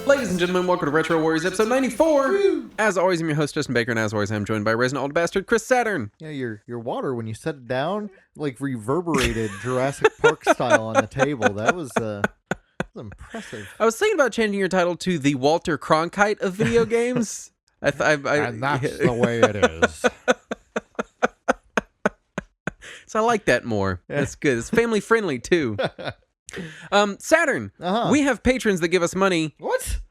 Ladies and gentlemen, welcome to Retro Warriors episode 94. Woo! As always, I'm your host, Justin Baker, and as always, I'm joined by resident old bastard, Chris Saturn. Yeah, your water, when you set it down, like reverberated Jurassic Park style on the table. That was impressive. I was thinking about changing your title to the Walter Cronkite of video games. And that's the way it is. So I like that more. Yeah. That's good. It's family friendly, too. Saturn, we have patrons that give us money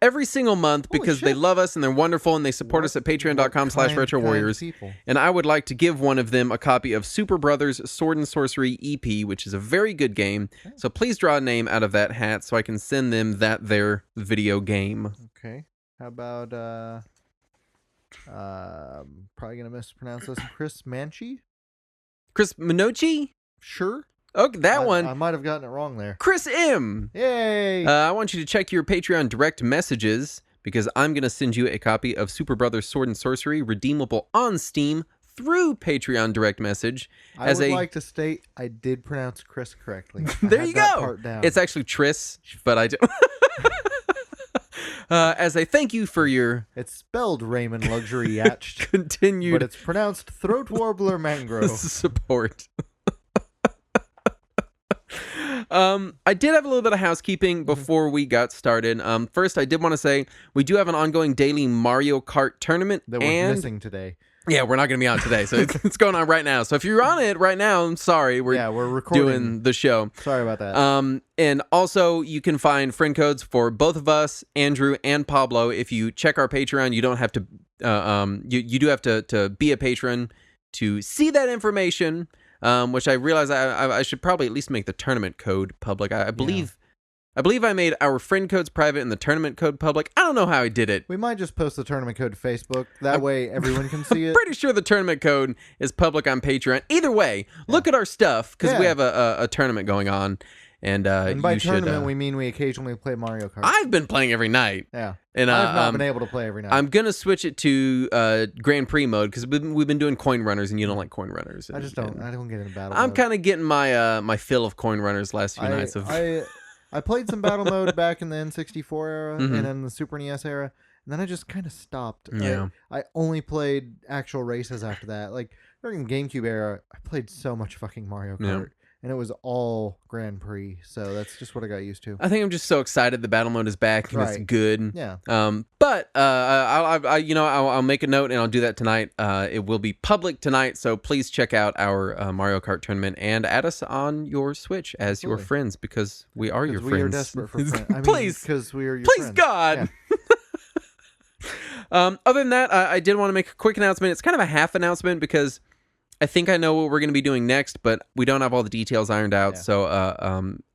every single month because they love us and they're wonderful and they support us at patreon.com/retrowarriors. And I would like to give one of them a copy of Super Brothers Sword and Sorcery EP, which is a very good game. So please draw a name out of that hat so I can send them their video game. Okay. How about probably gonna mispronounce this, Chris Manchi? Chris Minochi? Sure. Okay, that one. I might have gotten it wrong there. Chris M. Yay! I want you to check your Patreon direct messages because I'm going to send you a copy of Super Brothers Sword and Sorcery redeemable on Steam through Patreon direct message. I would like to state I did pronounce Chris correctly. There you go. It's actually Tris, but I do. As a thank you for your... It's spelled Raymond Luxury Yacht. Continued... But it's pronounced Throat Warbler Mangrove. Support. I did have a little bit of housekeeping before we got started. First, I did want to say we do have an ongoing daily Mario Kart tournament. That we're missing today. Yeah, we're not going to be on today, so it's going on right now. So if you're on it right now, I'm sorry. We're recording. Doing the show. Sorry about that. And also, you can find friend codes for both of us, Andrew and Pablo. If you check our Patreon, you don't have to. You do have to be a patron to see that information. Which I realize I should probably at least make the tournament code public. I believe I made our friend codes private and the tournament code public. I don't know how I did it. We might just post the tournament code to Facebook. That way everyone can see it. Pretty sure the tournament code is public on Patreon. Either way, look at our stuff because we have a tournament going on. And by tournament, we mean we occasionally play Mario Kart. I've been playing every night. Yeah. And I've not been able to play every night. I'm going to switch it to Grand Prix mode because we've been doing coin runners and you don't like coin runners. I don't get into battle mode. I'm kind of getting my fill of coin runners last few nights. I played some battle mode back in the N64 era and then the Super NES era. And then I just kind of stopped. Yeah. I only played actual races after that. Like during the GameCube era, I played so much fucking Mario Kart. Yeah. And it was all Grand Prix, so that's just what I got used to. I think I'm just so excited the battle mode is back and it's good. Yeah. But I'll make a note and I'll do that tonight. It will be public tonight, so please check out our Mario Kart tournament and add us on your Switch as your friends because we are your friends. We are desperate for friends. Please, because we are your friends. Please, God. Yeah. Other than that, I did want to make a quick announcement. It's kind of a half announcement because I think I know what we're going to be doing next, but we don't have all the details ironed out. Yeah. So,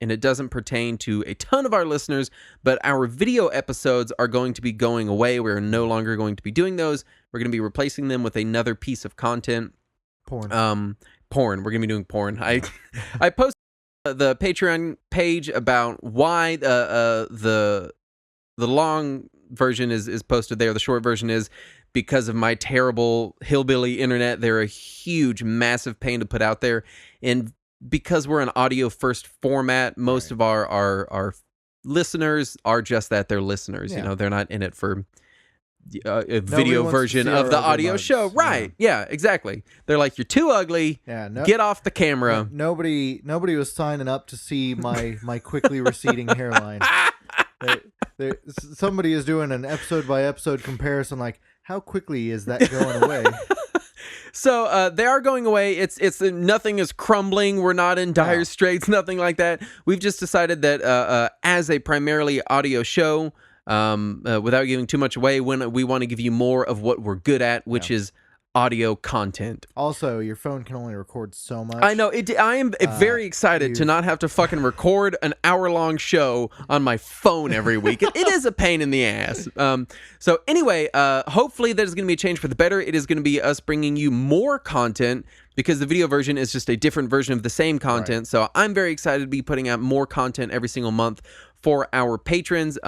and it doesn't pertain to a ton of our listeners, but our video episodes are going to be going away. We're no longer going to be doing those. We're going to be replacing them with another piece of content. Porn. Porn. We're going to be doing porn. I posted the Patreon page about why the long version is posted there. The short version is because of my terrible hillbilly internet. They're a huge, massive pain to put out there. And because we're an audio-first format, most of our listeners are just that. They're listeners. Yeah. You know, they're not in it for a video version of the audio show. Right. Yeah, exactly. They're like, you're too ugly. Yeah, get off the camera. Nobody was signing up to see my quickly receding hairline. Somebody is doing an episode-by-episode comparison like, how quickly is that going away? So they are going away. It's nothing is crumbling. We're not in dire straits, nothing like that. We've just decided that as a primarily audio show, without giving too much away, when we want to give you more of what we're good at, which is audio content. Also, your phone can only record so much. I know. I am very excited to not have to fucking record an hour-long show on my phone every week. It is a pain in the ass. So anyway, hopefully there's going to be a change for the better. It is going to be us bringing you more content because the video version is just a different version of the same content. Right. So I'm very excited to be putting out more content every single month for our patrons.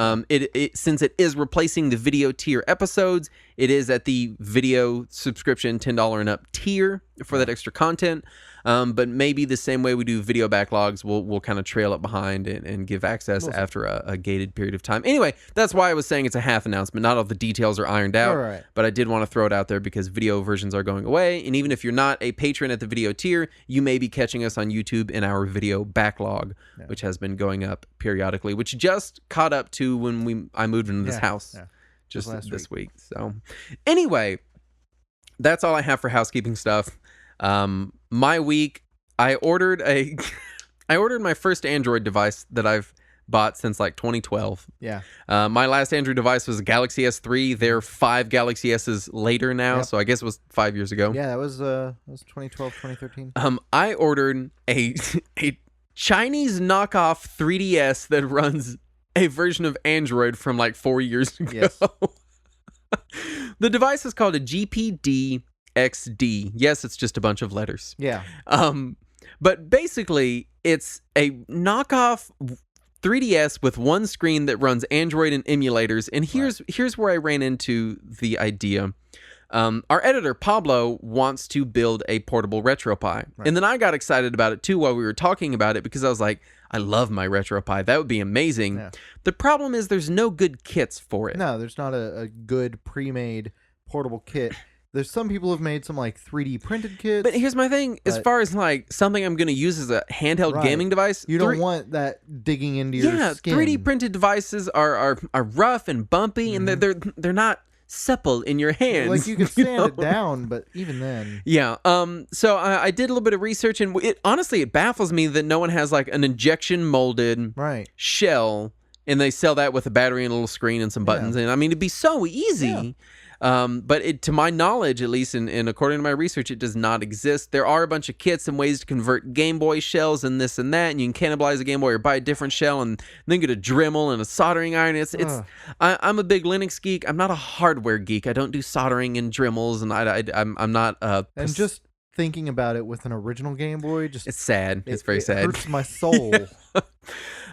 Since it is replacing the video tier episodes, it is at the video subscription $10 and up tier for that extra content. But maybe the same way we do video backlogs, we'll kind of trail it behind and give access after a gated period of time. Anyway, that's why I was saying it's a half announcement. Not all the details are ironed out, Right. but I did want to throw it out there because video versions are going away. And even if you're not a patron at the video tier, you may be catching us on YouTube in our video backlog, which has been going up periodically, which just caught up to when I moved into this house just this week. So anyway, that's all I have for housekeeping stuff. My week, I ordered my first Android device that I've bought since like 2012. Yeah. My last Android device was a Galaxy S3. They're 5 Galaxy S's later now, so I guess it was 5 years ago. Yeah, that was 2012, 2013. I ordered a Chinese knockoff 3DS that runs a version of Android from like 4 years ago. Yes. The device is called a GPD XD. Yes, it's just a bunch of letters. Yeah. But basically, it's a knockoff 3DS with one screen that runs Android and emulators. And here's where I ran into the idea. Our editor, Pablo, wants to build a portable Retropie. Right. And then I got excited about it, too, while we were talking about it, because I was like, I love my Retropie. That would be amazing. Yeah. The problem is there's no good kits for it. No, there's not a good pre-made portable kit. There's some people who've made some like 3D printed kits. But here's my thing. As far as like something I'm going to use as a handheld gaming device. You don't want that digging into your skin. 3D printed devices are rough and bumpy, and they're not supple in your hands. Like you can sand it down, but even then. Yeah. So I did a little bit of research, and honestly it baffles me that no one has like an injection molded shell, and they sell that with a battery and a little screen and some buttons. And I mean, it'd be so easy. Yeah. But to my knowledge, at least, and according to my research, it does not exist. There are a bunch of kits and ways to convert Game Boy shells and this and that, and you can cannibalize a Game Boy or buy a different shell and then get a Dremel and a soldering iron. I'm a big Linux geek. I'm not a hardware geek. I don't do soldering and Dremels, and I'm not. And just thinking about it with an original Game Boy, it's sad. It's very sad. It hurts my soul.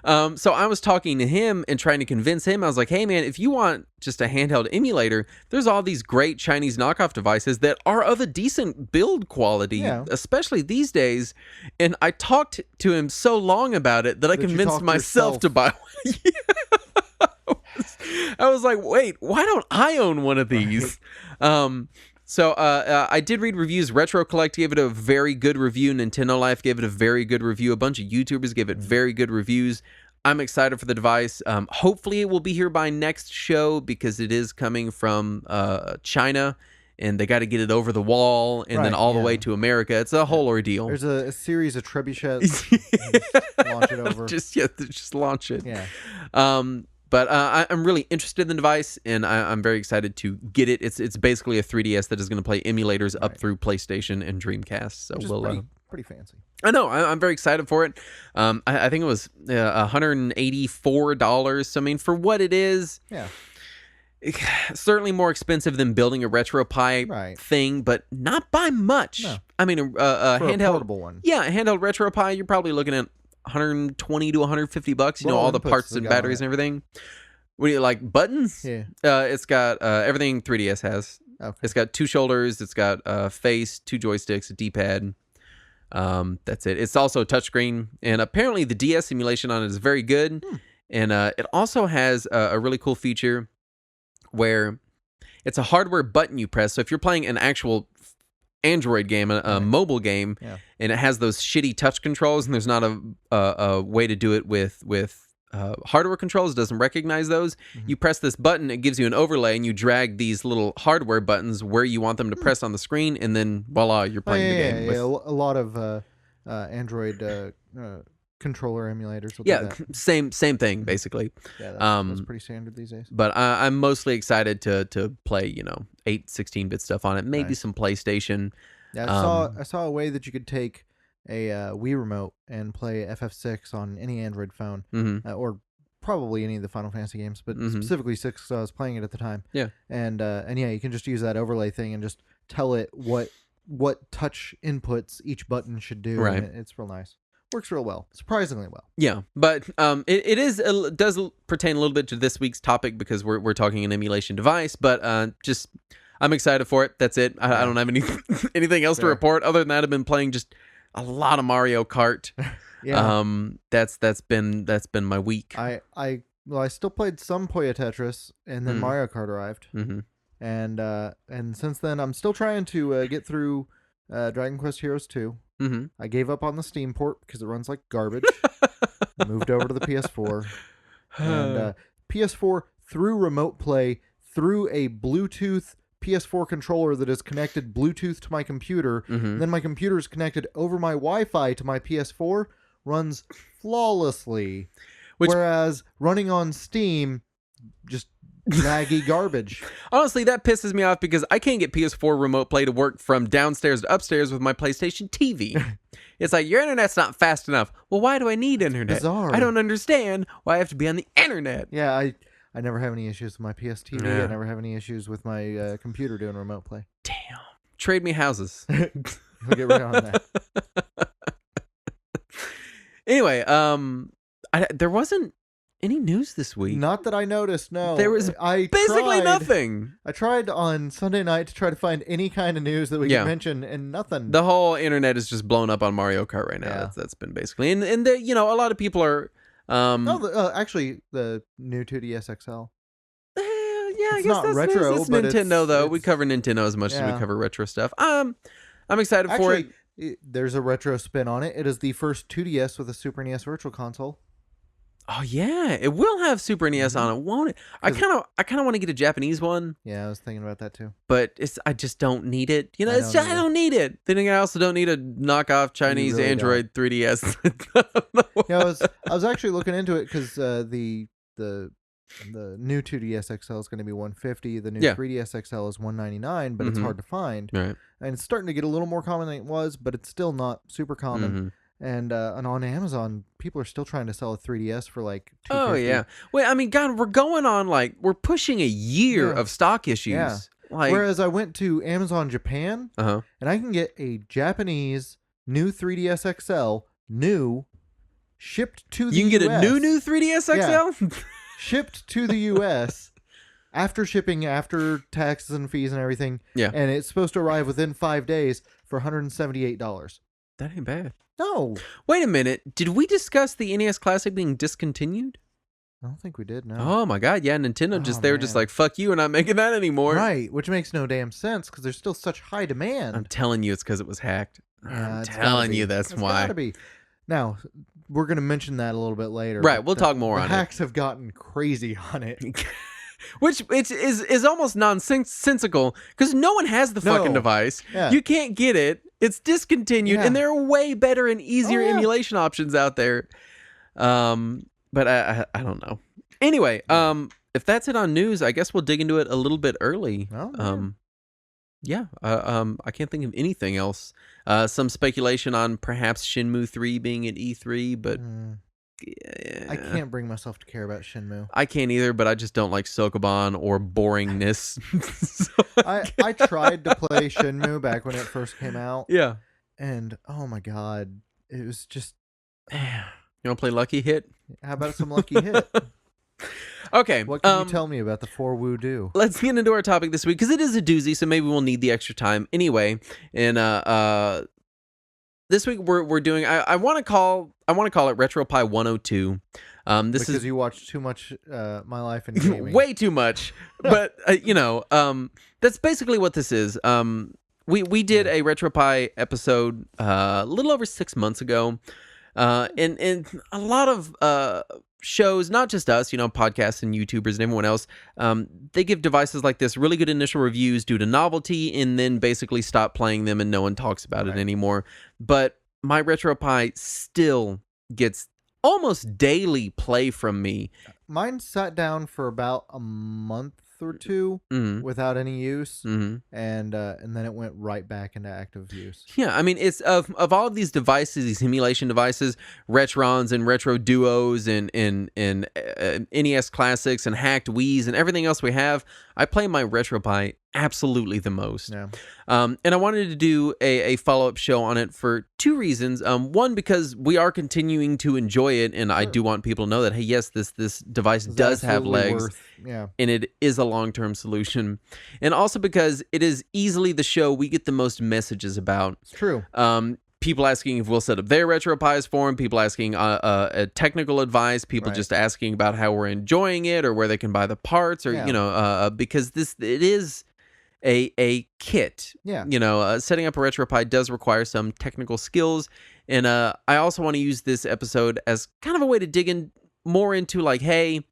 So I was talking to him and trying to convince him. I was like, hey, man, if you want just a handheld emulator, there's all these great Chinese knockoff devices that are of a decent build quality, especially these days. And I talked to him so long about it that I convinced myself to buy one. I was like, wait, why don't I own one of these? So I did read reviews. Retro Collect gave it a very good review. Nintendo Life gave it a very good review. A bunch of YouTubers gave it very good reviews. I'm excited for the device. Hopefully it will be here by next show because it is coming from China, and they got to get it over the wall and then all the way to America. It's a whole ordeal. There's a series of trebuchets. Launch it over. Just launch it. Yeah. But I'm really interested in the device, and I'm very excited to get it. It's basically a 3DS that is going to play emulators up through PlayStation and Dreamcast. So we'll pretty fancy. I know. I'm very excited for it. I think it was $184. So I mean, for what it is, certainly more expensive than building a Retropie thing, but not by much. No. I mean, a handheld portable one. Yeah, a handheld Retropie, you're probably looking at $120 to $150. You know, all the parts and batteries and everything. What do you like? Buttons? Yeah. It's got everything 3DS has. Okay. It's got 2 shoulders. It's got face, 2 joysticks, a D-pad. That's it. It's also a touchscreen, and apparently the DS simulation on it is very good. And it also has a really cool feature where it's a hardware button you press. So if you're playing an actual Android game, a mobile game, and it has those shitty touch controls, and there's not a way to do it with hardware controls, it doesn't recognize those. You press this button, it gives you an overlay, and you drag these little hardware buttons where you want them to press on the screen, and then voila, you're playing the game. A lot of Android controller emulators will do that. same thing basically. Yeah, that's pretty standard these days. But I'm mostly excited to play 8 16-bit stuff on it, maybe some PlayStation. I saw a way that you could take a Wii remote and play FF6 on any Android phone, or probably any of the Final Fantasy games, but specifically 6 because I was playing it at the time. Yeah, and you can just use that overlay thing and just tell it what touch inputs each button should do. Right, it's real nice. Works real well, surprisingly well. Yeah, but it does pertain a little bit to this week's topic because we're talking an emulation device. But I'm excited for it. That's it. I don't have anything else to report other than that. I've been playing just a lot of Mario Kart. Yeah. That's been my week. I still played some Puyo Tetris, and then Mario Kart arrived. Mm-hmm. And since then, I'm still trying to get through Dragon Quest Heroes 2. Mm-hmm. I gave up on the Steam port because it runs like garbage. I moved over to the PS4. And PS4 through remote play, through a Bluetooth PS4 controller that is connected Bluetooth to my computer. Mm-hmm. Then my computer is connected over my Wi-Fi to my PS4, runs flawlessly. Whereas running on Steam, just laggy garbage. Honestly, that pisses me off because I can't get PS4 remote play to work from downstairs to upstairs with my PlayStation TV. It's like, your internet's not fast enough. Well, why do I need internet? Bizarre. I don't understand why I have to be on the internet. Yeah, I never have any issues with my PS TV. Yeah. I never have any issues with my computer doing remote play. Damn. Trade me houses. We'll get right on that. Anyway, there wasn't any news this week. Not that I noticed, no. There was basically nothing. I tried on Sunday night to try to find any kind of news that we could mention, and nothing. The whole internet is just blown up on Mario Kart right now. Yeah. That's been basically, and a lot of people are. Actually, the new 2DS XL. Yeah, it's I guess not that's retro, it's but Nintendo though. We cover Nintendo as much as we cover retro stuff. I'm excited for it. There's a retro spin on it. It is the first 2DS with a Super NES Virtual Console. Oh yeah, it will have Super NES on it, won't it? I kind of want to get a Japanese one. Yeah, I was thinking about that too. But I just don't need it. I don't need it. Then again, I also don't need a knockoff Chinese really Android 3DS. Yeah, I was actually looking into it because the new 2DS XL is going to be $150. The new 3DS XL is $199, but it's hard to find. Right. And it's starting to get a little more common than it was, but it's still not super common. And on Amazon, people are still trying to sell a 3DS for like $250. Oh, yeah. Wait, I mean, God, we're going on we're pushing a year of stock issues. Yeah. Whereas I went to Amazon Japan, and I can get a Japanese new 3DS XL, new, shipped to the US. You can get a new 3DS XL? Yeah. Shipped to the US after shipping, after taxes and fees and everything. Yeah. And it's supposed to arrive within 5 days for $178. That ain't bad. No. Wait a minute. Did we discuss the NES Classic being discontinued? I don't think we did, no. Oh my God, yeah, Nintendo they were just like, fuck you, we're not making that anymore. Right, which makes no damn sense because there's still such high demand. I'm telling you it's because it was hacked. Yeah, I'm telling you that's why. It's gotta be. Now, we're going to mention that a little bit later. Right, we'll talk more on it. The hacks have gotten crazy on it. Which is almost nonsensical because no one has the fucking device. Yeah. You can't get it. It's discontinued, and there are way better and easier emulation options out there. But I don't know. Anyway, if that's it on news, I guess we'll dig into it a little bit early. Oh, I can't think of anything else. Some speculation on perhaps Shenmue 3 being at E3, but I can't bring myself to care about Shenmue. I can't either, but I just don't like Sokoban or boringness. I tried to play Shenmue back when it first came out. Yeah. And, oh my God, it was just... You want to play Lucky Hit? How about some Lucky Hit? Okay. What can you tell me about the 4 Woo Do? Let's get into our topic this week, because it is a doozy, so maybe we'll need the extra time anyway. And this week we're doing... I want to call it Retropie 102. Because you watch too much My Life in Gaming. Way too much. But, that's basically what this is. We did a Retropie episode a little over 6 months ago. And a lot of shows, not just us, podcasts and YouTubers and everyone else, they give devices like this really good initial reviews due to novelty and then basically stop playing them and no one talks about it anymore. But my Retropie still gets almost daily play from me. Mine sat down for about a month or two without any use, and then it went right back into active use. Yeah, I mean, it's of all of these devices, these emulation devices, Retrons and Retro Duos and NES Classics and hacked Wiis and everything else we have, I play my Retropie absolutely the most. Yeah. And I wanted to do a follow-up show on it for two reasons. One, because we are continuing to enjoy it, and I do want people to know that, hey, yes, this device does have legs, and it is a long-term solution. And also because it is easily the show we get the most messages about. It's true. people asking if we'll set up their RetroPies for them, people asking technical advice, people just asking about how we're enjoying it or where they can buy the parts, or because it is a kit. Setting up a RetroPie does require some technical skills, and I also want to use this episode as kind of a way to dig in more into like, hey,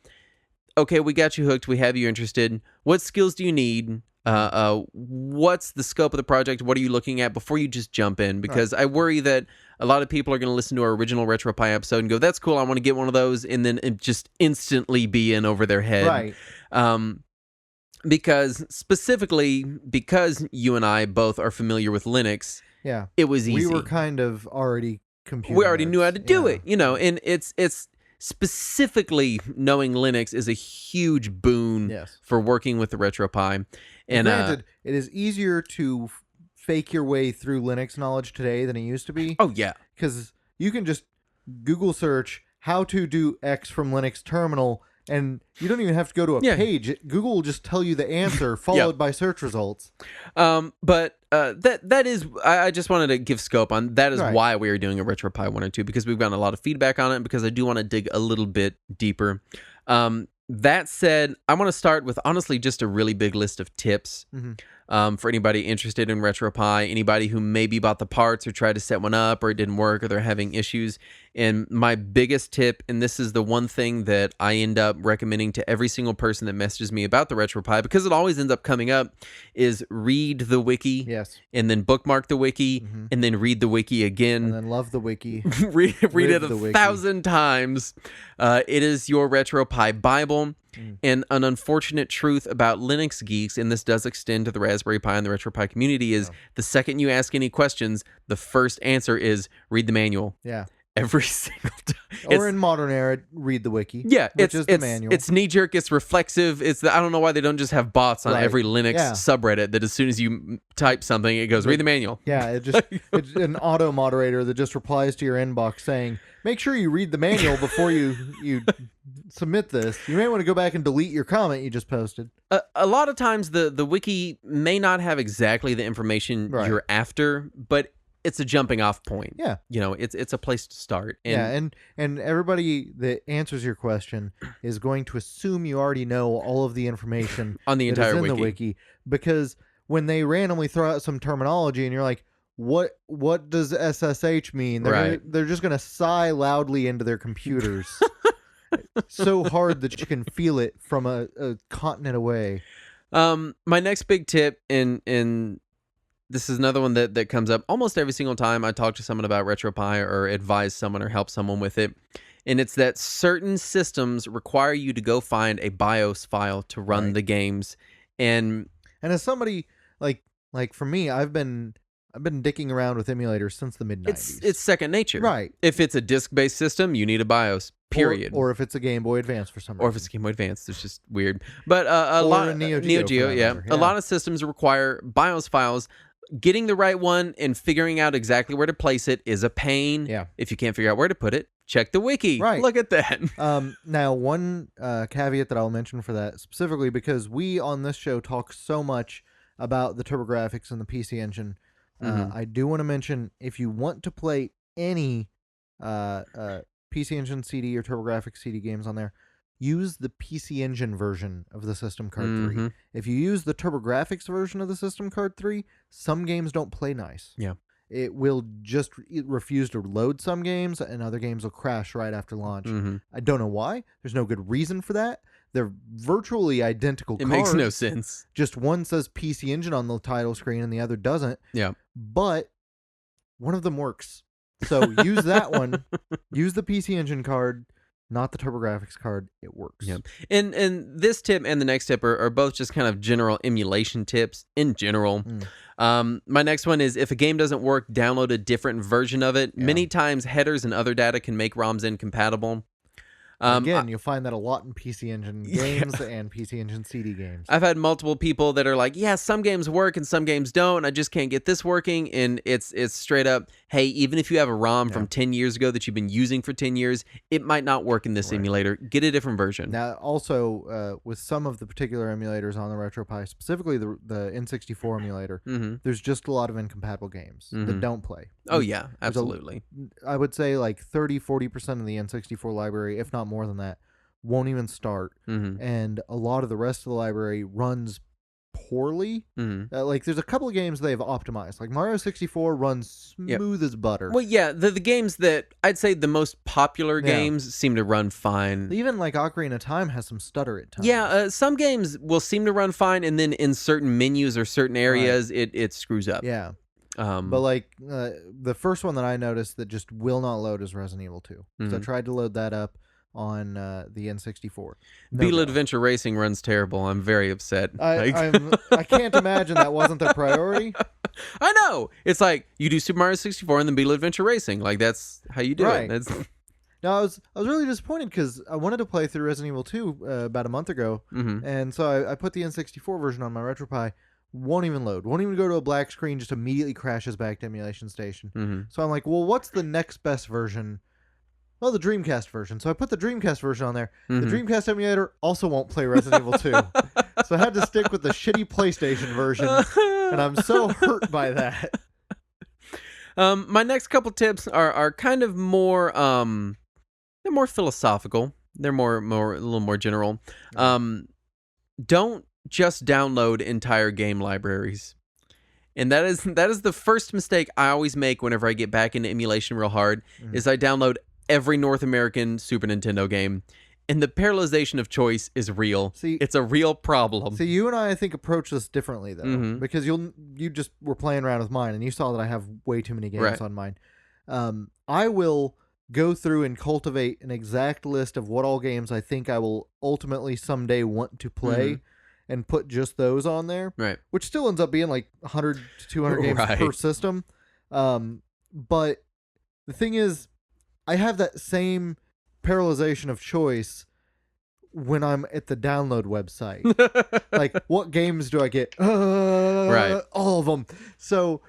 okay, we got you hooked, we have you interested. What skills do you need? What's the scope of the project? What are you looking at before you just jump in? Because I worry that a lot of people are going to listen to our original RetroPie episode and go, that's cool, I want to get one of those, and then it just instantly be in over their head. Because specifically, because you and I both are familiar with Linux, it was easy. We were kind of already computer We already nerds. knew how to do it, and it's specifically knowing Linux is a huge boon for working with the RetroPie. And granted, it is easier to fake your way through Linux knowledge today than it used to be. Oh, yeah. Because you can just Google search how to do X from Linux terminal, and you don't even have to go to a page. Google will just tell you the answer, followed by search results. But that is, I just wanted to give scope on, that is why we are doing a RetroPie 1 or 2, because we've gotten a lot of feedback on it, and because I do want to dig a little bit deeper. That said, I want to start with, honestly, just a really big list of tips for anybody interested in RetroPie, anybody who maybe bought the parts or tried to set one up or it didn't work or they're having issues. And my biggest tip, and this is the one thing that I end up recommending to every single person that messages me about the RetroPie, because it always ends up coming up, is read the wiki, and then bookmark the wiki, and then read the wiki again. And then love the wiki. read it 1,000 times. It is your RetroPie Bible. And an unfortunate truth about Linux geeks, and this does extend to the Raspberry Pi and the RetroPie community, is the second you ask any questions, the first answer is read the manual. Every single time. Or in modern era, read the wiki. Which is the manual. It's knee-jerk, it's reflexive. I don't know why they don't just have bots on every Linux subreddit that as soon as you type something, it goes, read the manual. It's an auto moderator that just replies to your inbox saying, make sure you read the manual before you submit this. You may want to go back and delete your comment you just posted. A lot of times the wiki may not have exactly the information you're after, but it's a jumping off point. It's a place to start. And everybody that answers your question is going to assume you already know all of the information on the entire the wiki, because when they randomly throw out some terminology and you're like, what does SSH mean? They're just going to sigh loudly into their computers. So hard that you can feel it from a continent away. My next big tip, in this is another one that comes up almost every single time I talk to someone about RetroPie or advise someone or help someone with it. And it's that certain systems require you to go find a BIOS file to run the games. And as somebody like for me, I've been dicking around with emulators since the mid-90s. It's second nature. Right. If it's a disc-based system, you need a BIOS, period. Or if it's a Game Boy Advance for some reason. Or if it's a Game Boy Advance, it's just weird. But a lot of Neo Geo, a lot of systems require BIOS files. Getting the right one and figuring out exactly where to place it is a pain. If you can't figure out where to put it, check the wiki. Look at that. Now, one caveat that I'll mention for that specifically, because we on this show talk so much about the TurboGrafx and the PC Engine, I do want to mention, if you want to play any PC Engine CD or TurboGrafx CD games on there, use the PC Engine version of the System Card 3. If you use the TurboGrafx version of the System Card 3, some games don't play nice. It will just refuse to load some games, and other games will crash right after launch. I don't know why. There's no good reason for that. They're virtually identical cards. It makes no sense. Just one says PC Engine on the title screen and the other doesn't. But one of them works. So use that one. Use the PC Engine card, not the TurboGrafx card. It works. And this tip and the next tip are both just kind of general emulation tips in general. My next one is, if a game doesn't work, download a different version of it. Many times headers and other data can make ROMs incompatible. Again, you'll find that a lot in PC Engine games and PC Engine CD games. I've had multiple people that are like, some games work and some games don't. I just can't get this working. And it's straight up, hey, even if you have a ROM from 10 years ago that you've been using for 10 years, it might not work in this emulator. Get a different version. Now, also, with some of the particular emulators on the Retropie, specifically the N64 emulator, there's just a lot of incompatible games that don't play. Oh, yeah, absolutely. I would say like 30-40% of the N64 library, if not more than that, won't even start. And a lot of the rest of the library runs poorly. Like there's a couple of games they've optimized. Like Mario 64 runs smooth as butter. Well, yeah, the games that I'd say the most popular games seem to run fine. Even like Ocarina of Time has some stutter at times. Yeah, some games will seem to run fine, and then in certain menus or certain areas, it screws up. Yeah. But like the first one that I noticed that just will not load is Resident Evil 2. Because I tried to load that up on the N64. Beetle Adventure Racing runs terrible. I'm very upset. I can't imagine that wasn't their priority. I know. It's like you do Super Mario 64 and then Beetle Adventure Racing. Like that's how you do it. That's... No, I was really disappointed because I wanted to play through Resident Evil 2 about a month ago, and so I put the N64 version on my Retropie. Won't even load. Won't even go to a black screen. Just immediately crashes back to Emulation Station. So I'm like, well, what's the next best version? Well, the Dreamcast version. So I put the Dreamcast version on there. The Dreamcast emulator also won't play Resident Evil 2. So I had to stick with the shitty PlayStation version, and I'm so hurt by that. My next couple tips are kind of more they're more philosophical. They're more a little more general. Don't just download entire game libraries. And that is the first mistake I always make whenever I get back into emulation real hard, is I download every North American Super Nintendo game. And the parallelization of choice is real. See, it's a real problem. See, you and I think, approach this differently, though. Because you just were playing around with mine, and you saw that I have way too many games on mine. I will go through and cultivate an exact list of what all games I think I will ultimately someday want to play, and put just those on there. Which still ends up being like 100 to 200 games per system. But the thing is, I have that same parallelization of choice when I'm at the download website. Like, what games do I get? All of them. So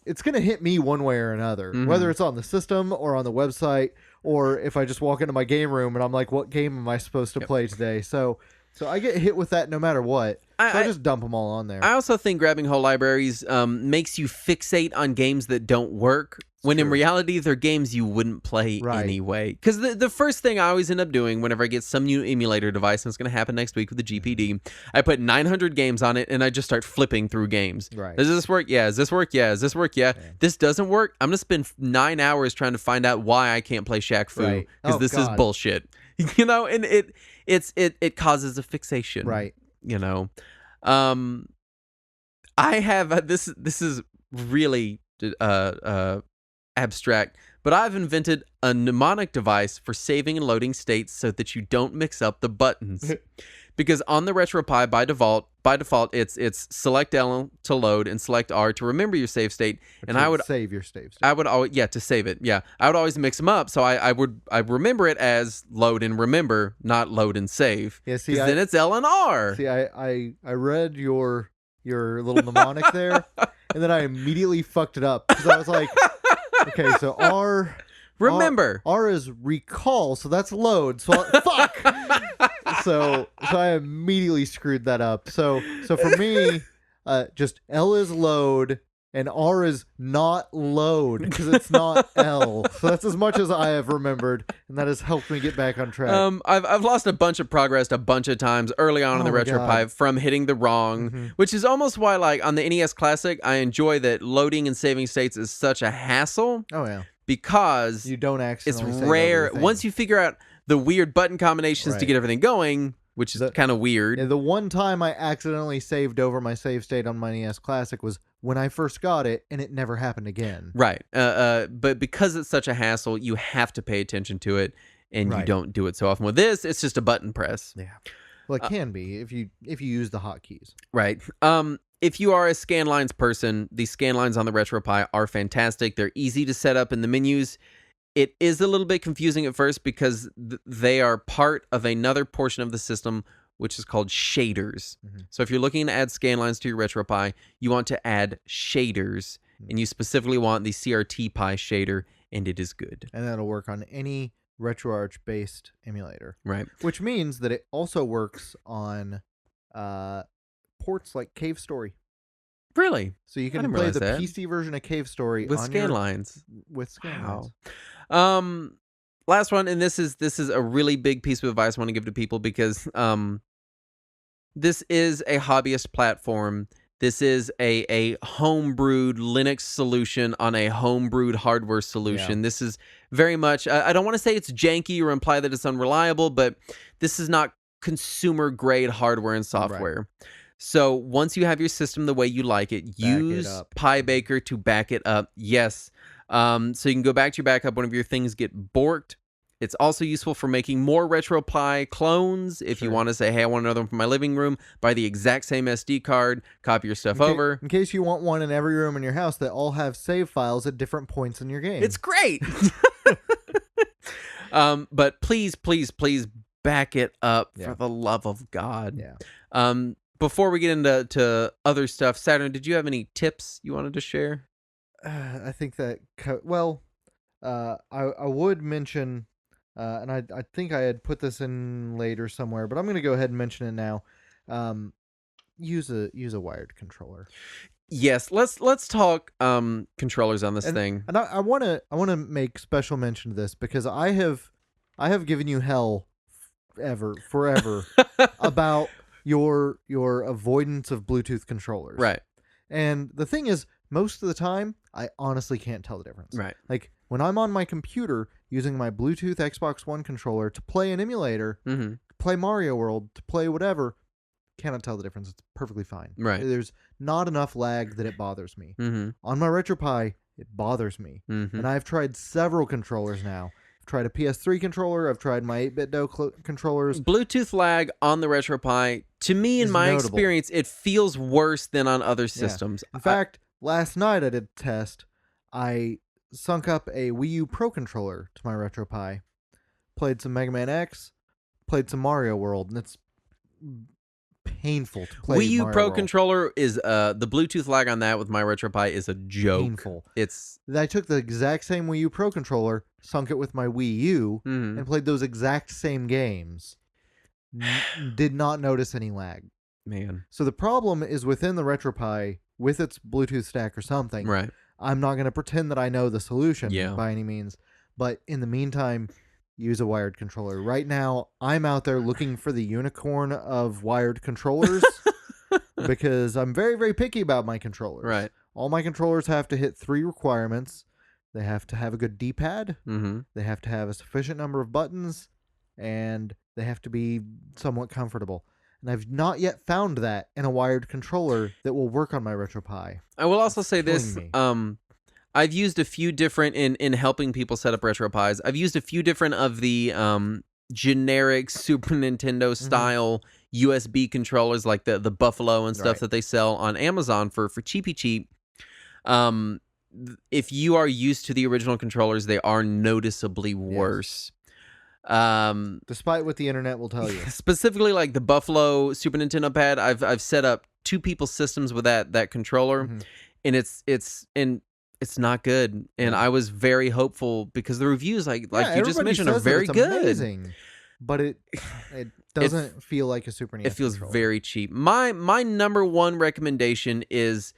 it's going to hit me one way or another, whether it's on the system or on the website, or if I just walk into my game room and I'm like, what game am I supposed to play today? So I get hit with that no matter what. So I just dump them all on there. I also think grabbing whole libraries makes you fixate on games that don't work, when in reality, they're games you wouldn't play anyway. Because the first thing I always end up doing whenever I get some new emulator device, and it's going to happen next week with the GPD, I put 900 games on it, and I just start flipping through games. Does this work? Yeah. Does this work? Yeah. Does this work? Yeah. This doesn't work? I'm going to spend 9 hours trying to find out why I can't play Shaq Fu, because this is bullshit. You know, and it causes a fixation. You know, I have this is really abstract, but I've invented a mnemonic device for saving and loading states so that you don't mix up the buttons. Because on the Retropie, by default, it's select L to load and select R to remember your save state. And I would save your save state. I would always to save it. Yeah, I would always mix them up, so I remember it as load and remember, not load and save. Yeah, see, then it's L and R. See, I read your little mnemonic there, and then I immediately fucked it up because I was like, okay, so R. Remember. R is recall, so that's load. So fuck. So I immediately screwed that up. So for me, just L is load and R is not load because it's not L. So that's as much as I have remembered, and that has helped me get back on track. I've lost a bunch of progress a bunch of times early on in the Retropie from hitting the wrong, which is almost why, like, on the NES Classic, I enjoy that loading and saving states is such a hassle. Oh yeah. Because you don't accidentally it's rare once you figure out the weird button combinations to get everything going, which is kind of weird. Yeah, the one time I accidentally saved over my save state on my NES Classic was when I first got it, and it never happened again. But because it's such a hassle, you have to pay attention to it, and you don't do it so often. With this, it's just a button press. Yeah. Well, it can be if you use the hotkeys. Right. If you are a scanlines person, the scanlines on the Retropie are fantastic. They're easy to set up in the menus. It is a little bit confusing at first because they are part of another portion of the system, which is called shaders. So if you're looking to add scanlines to your Retropie, you want to add shaders. and you specifically want the CRT Pi shader, and it is good. And that'll work on any RetroArch based emulator. Right. Which means that it also works on ports like Cave Story. Really? So you I can didn't play realize the that. PC version of Cave Story With on scan lines. With scan lines. Wow. Last one, and this is a really big piece of advice I want to give to people because this is a hobbyist platform. This is a homebrewed Linux solution on a homebrewed hardware solution. Yeah. This is very much, I don't want to say it's janky or imply that it's unreliable, but this is not consumer grade hardware and software. Right. So once you have your system the way you like it, use PyBaker to back it up. Yes. So you can go back to your backup whenever your things get borked. It's also useful for making more Retropie clones. If you want to say, hey, I want another one for my living room, buy the exact same SD card, copy your stuff over. In case you want one in every room in your house that all have save files at different points in your game. It's great. But please, please, please back it up for the love of God. Yeah. Before we get into other stuff, Saturn, did you have any tips you wanted to share? I think that, I would mention, and I think I had put this in later somewhere, but I'm going to go ahead and mention it now. Use a wired controller. Yes, let's talk controllers on this thing. And I want to make special mention of this because I have given you hell forever about your avoidance of Bluetooth controllers. Right. And the thing is, most of the time, I honestly can't tell the difference. Right. Like, when I'm on my computer using my Bluetooth Xbox One controller to play an emulator, to play Mario World, to play whatever, cannot tell the difference. It's perfectly fine. Right. There's not enough lag that it bothers me. On my Retropie, it bothers me. And I've tried several controllers now. I've tried a PS3 controller. I've tried my 8BitDo controllers. Bluetooth lag on the Retropie, to me, in my experience, it feels worse than on other systems. In fact, last night I did a test. I sunk up a Wii U Pro controller to my Retropie, played some Mega Man X, played some Mario World, and it's painful to play Wii U Mario Pro World. Controller is the Bluetooth lag on that with my Retropie is a joke. Painful. It's I took the exact same Wii U Pro controller, sunk it with my Wii U, and played those exact same games. Did not notice any lag. Man. So the problem is within the Retropie with its Bluetooth stack or something. Right. I'm not going to pretend that I know the solution by any means, but in the meantime, use a wired controller. Right now, I'm out there looking for the unicorn of wired controllers because I'm very, very picky about my controllers. Right. All my controllers have to hit 3 requirements. They have to have a good D-pad. They have to have a sufficient number of buttons, and they have to be somewhat comfortable. And I've not yet found that in a wired controller that will work on my Retropie. I will also say this. I've used a few different, in helping people set up Retropies, I've used a few different of the generic Super Nintendo style USB controllers, like the Buffalo and stuff that they sell on Amazon for cheapy cheap. If you are used to the original controllers, they are noticeably worse. Despite what the internet will tell you. Specifically, like the Buffalo Super Nintendo pad, I've set up 2 people's systems with that controller, and it's not good. And I was very hopeful because the reviews, like you just mentioned, are very good. Amazing, but it doesn't feel like a Super NES. It feels controller. very cheap. My number one recommendation is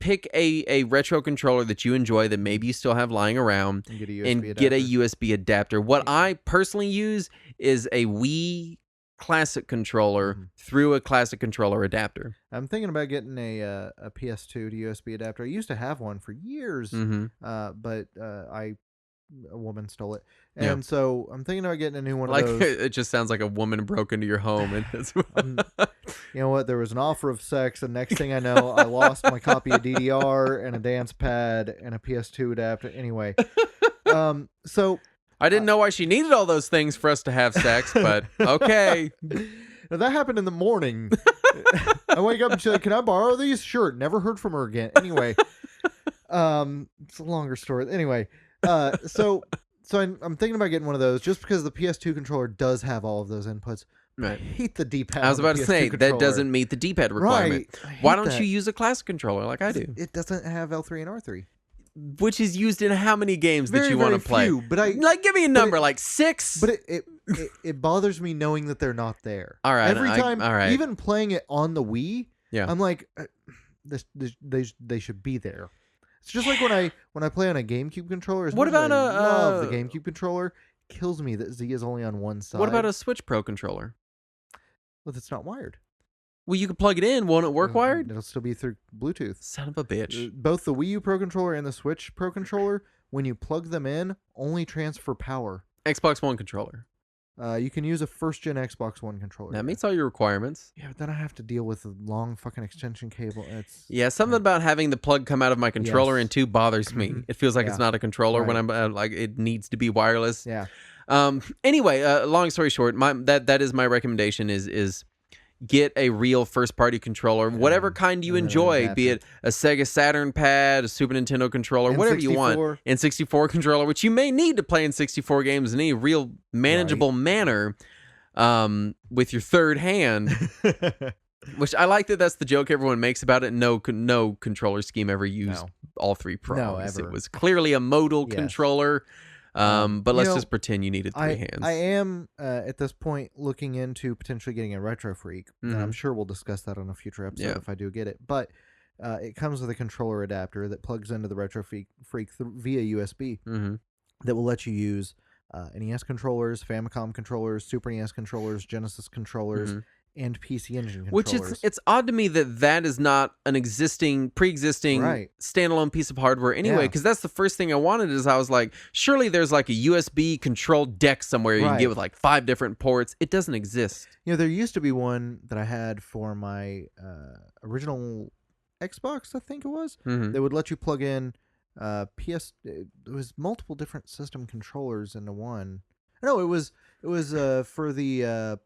pick a retro controller that you enjoy that maybe you still have lying around and get a USB adapter. What I personally use is a Wii Classic controller through a Classic controller adapter. I'm thinking about getting a PS2 to USB adapter. I used to have one for years, but a woman stole it. And so I'm thinking about getting a new one of those. It just sounds like a woman broke into your home. And you know what? There was an offer of sex, and next thing I know, I lost my copy of DDR and a dance pad and a PS2 adapter. Anyway, so I didn't know why she needed all those things for us to have sex, but okay. Now, that happened in the morning. I wake up and she's like, "Can I borrow these?" Sure. Never heard from her again. Anyway, it's a longer story. Anyway, so I'm thinking about getting one of those just because the PS2 controller does have all of those inputs. Right. hate the D-pad. I was about to say controller. that doesn't meet the D-pad requirement. Right. Why don't you use a classic controller like I do? It doesn't have L3 and R3. Which is used in how many games that Very, you want to very play? few, but like, give me a number, like 6. But it bothers me knowing that they're not there. All right, Every time, all right. even playing it on the Wii, Yeah. I'm like, they should be there. It's just like when I play on a GameCube controller. As What much as about I love a the GameCube controller? Kills me that Z is only on one side. What about a Switch Pro controller? Well, it's not wired. Well, you could plug it in. Won't it work wired? It'll still be through Bluetooth. Son of a bitch. Both the Wii U Pro controller and the Switch Pro controller, when you plug them in, only transfer power. Xbox One controller. You can use a first-gen Xbox One controller. That meets all your requirements. Yeah, but then I have to deal with a long fucking extension cable. Yeah, something about having the plug come out of my controller Yes. and 2 bothers me. It feels like Yeah. it's not a controller when Right. I'm like it needs to be wireless. Yeah. Anyway, long story short, that is my recommendation is get a real first-party controller, whatever kind you and then enjoy, adapt be it. it a Sega Saturn pad, a Super Nintendo controller, whatever you want. N64 controller, which you may need to play in 64 games in any real manageable manner with your third hand. Which I like that's the joke everyone makes about it. No controller scheme ever used all 3 pros. No, ever. It was clearly a modal Yes. controller. But let's just pretend you needed 3 I hands. am at this point looking into potentially getting a Retro Freak, and I'm sure we'll discuss that on a future episode if I do get it. But it comes with a controller adapter that plugs into the Retro Freak via USB that will let you use NES controllers, Famicom controllers, Super NES controllers, Genesis controllers, and PC Engine controllers. Which it's odd to me that is not an pre-existing standalone piece of hardware anyway, because that's the first thing I wanted is I was like, surely there's like a USB controlled deck somewhere you can get with like 5 different ports. It doesn't exist. You know, there used to be one that I had for my original Xbox, I think it was, that would let you plug in there was multiple different system controllers into one. No, it was for the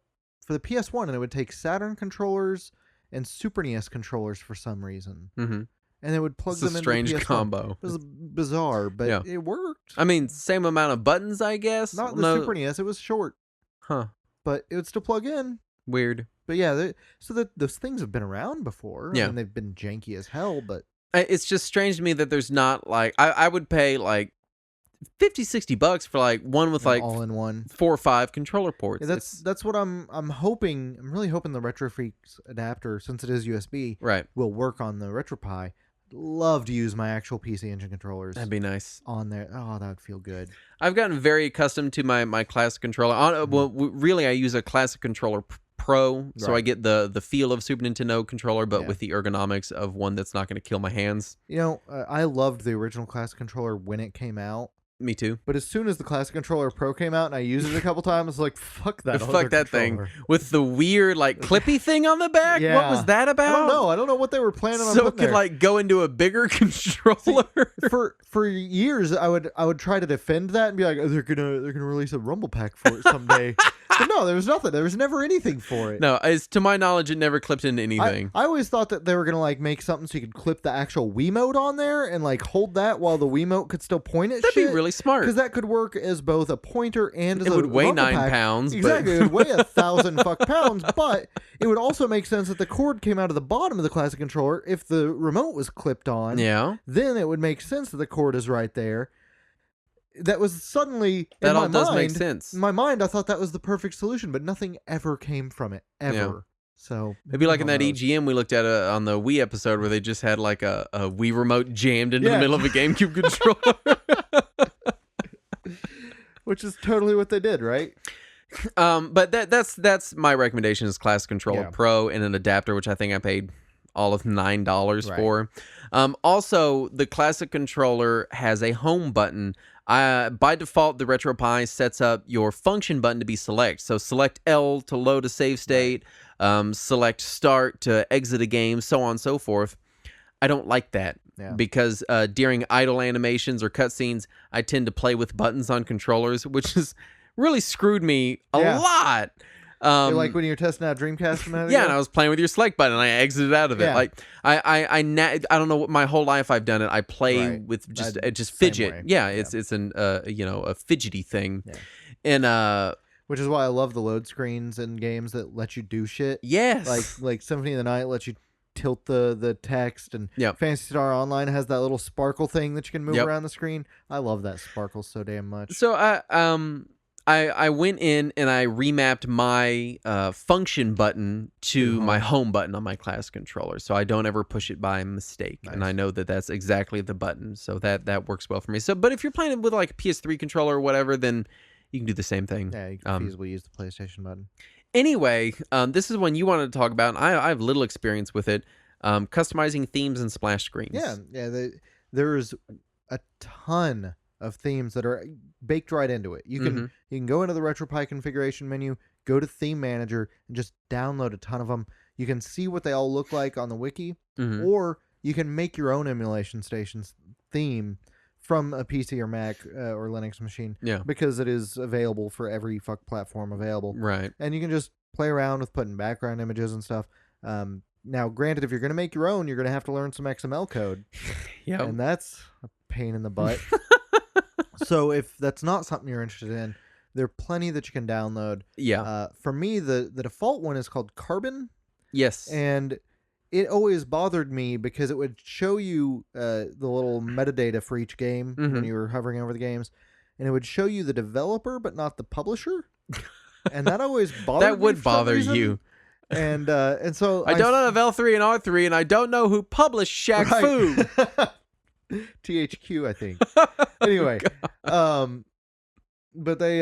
PS1, and it would take Saturn controllers and Super NES controllers for some reason. And it would plug them into the PS1. It's a strange combo. It was bizarre, but it worked. I mean, same amount of buttons, I guess. Not the Super NES. It was short. Huh. But it would still plug in. Weird. But yeah, those things have been around before. Yeah. And they've been janky as hell, but... It's just strange to me that there's not, like... I would pay, like, $50-$60 for like one with like all-in-one 4 or 5 controller ports. Yeah, that's what I'm hoping. I'm really hoping the Retrofreaks adapter, since it is USB, will work on the Retropie. Love to use my actual PC Engine controllers. That'd be nice on there. Oh, that would feel good. I've gotten very accustomed to my classic controller. Well, really, I use a classic controller Pro, so I get the feel of Super Nintendo controller, but with the ergonomics of one that's not going to kill my hands. You know, I loved the original classic controller when it came out. Me too. But as soon as the Classic Controller Pro came out and I used it a couple times, I was like, fuck that. Fuck that thing. With the weird, like, clippy thing on the back? Yeah. What was that about? I don't know what they were planning on so putting it could, there. like, go into a bigger controller? For years, I would try to defend that and be like, oh, they're gonna release a Rumble Pack for it someday. But no, there was nothing. There was never anything for it. No, to my knowledge, it never clipped into anything. I always thought that they were gonna like make something so you could clip the actual Wiimote on there and like hold that while the Wiimote could still point at That'd shit. be really smart. Because that could work as both a pointer and as it would weigh Rumble 9 Pack. pounds. Exactly, it would weigh 1,000 fuck pounds. But it would also make sense that the cord came out of the bottom of the classic controller if the remote was clipped on. Yeah. Then it would make sense that the cord is right there. That was suddenly that all does mind, make sense. In my mind, I thought that was the perfect solution, but nothing ever came from it ever. Yeah. So maybe like in that EGM we looked at on the Wii episode where they just had like a Wii remote jammed into the middle of a GameCube controller, which is totally what they did, right? But that's my recommendation is Classic Controller Pro and an adapter, which I think I paid all of $9 for. Also, the Classic Controller has a home button. By default, the Retropie sets up your function button to be select. So select L to load a save state, select start to exit a game, so on and so forth. I don't like that because during idle animations or cutscenes, I tend to play with buttons on controllers, which has really screwed me a lot. Like when you're testing out Dreamcast and and I was playing with your select button and I exited out of it. Like I don't know what my whole life I've done it. I play with just fidget. Yeah, it's a fidgety thing. And Which is why I love the load screens in games that let you do shit. Yes. Like Symphony of the Night lets you tilt the text, and Phantasy Star Online has that little sparkle thing that you can move around the screen. I love that sparkle so damn much. So I went in and I remapped my function button to my home button on my class controller, so I don't ever push it by mistake. Nice. And I know that that's exactly the button, so that works well for me. So, but if you're playing it with like a PS3 controller or whatever, then you can do the same thing. Yeah, you can feasibly use the PlayStation button. Anyway, this is one you wanted to talk about. I have little experience with it. Customizing themes and splash screens. Yeah. There's a ton of themes that are baked right into it. You can go into the Retropie configuration menu, go to Theme Manager, and just download a ton of them. You can see what they all look like on the wiki, or you can make your own emulation stations theme from a PC or Mac or Linux machine. Yeah, because it is available for every platform available. Right, and you can just play around with putting background images and stuff. Now, granted, if you're going to make your own, you're going to have to learn some XML code. Yeah, and that's a pain in the butt. So if that's not something you're interested in, there are plenty that you can download. Yeah. For me, the default one is called Carbon. Yes. And it always bothered me because it would show you the little metadata for each game when you were hovering over the games, and it would show you the developer but not the publisher. And that always bothered me. That would bother you. And so I don't have L3 and R3, and I don't know who published Shaq Fu. THQ, I think. Anyway, but they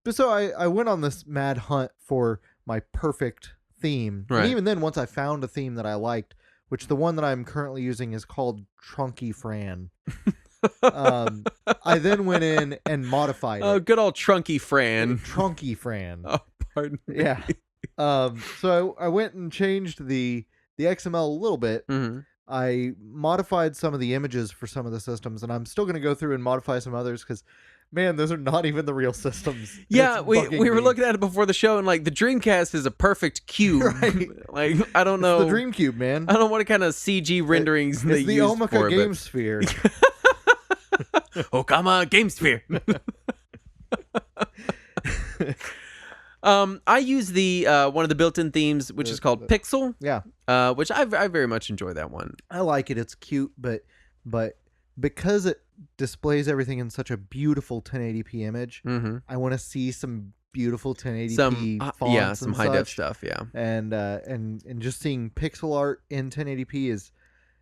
so I went on this mad hunt for my perfect theme. Right. And even then, once I found a theme that I liked, which the one that I'm currently using is called Trunky Fran. I then went in and modified it. Oh, good old Trunky Fran. Trunky Fran. Oh, pardon me. Yeah. So I went and changed the XML a little bit. I modified some of the images for some of the systems, and I'm still going to go through and modify some others because, man, those are not even the real systems. Yeah, we were looking at it before the show, and like the Dreamcast is a perfect cube. Right. Like I don't know the Dream Cube, man. I don't know what kind of CG renderings they use for it. It's the Omeka Game Sphere. Okama Game Sphere. I use the one of the built-in themes, which is called Pixel. Yeah. Which I very much enjoy that one. I like it. It's cute, but because it displays everything in such a beautiful 1080p image, I want to see some beautiful 1080p fonts, some high def stuff, and just seeing pixel art in 1080p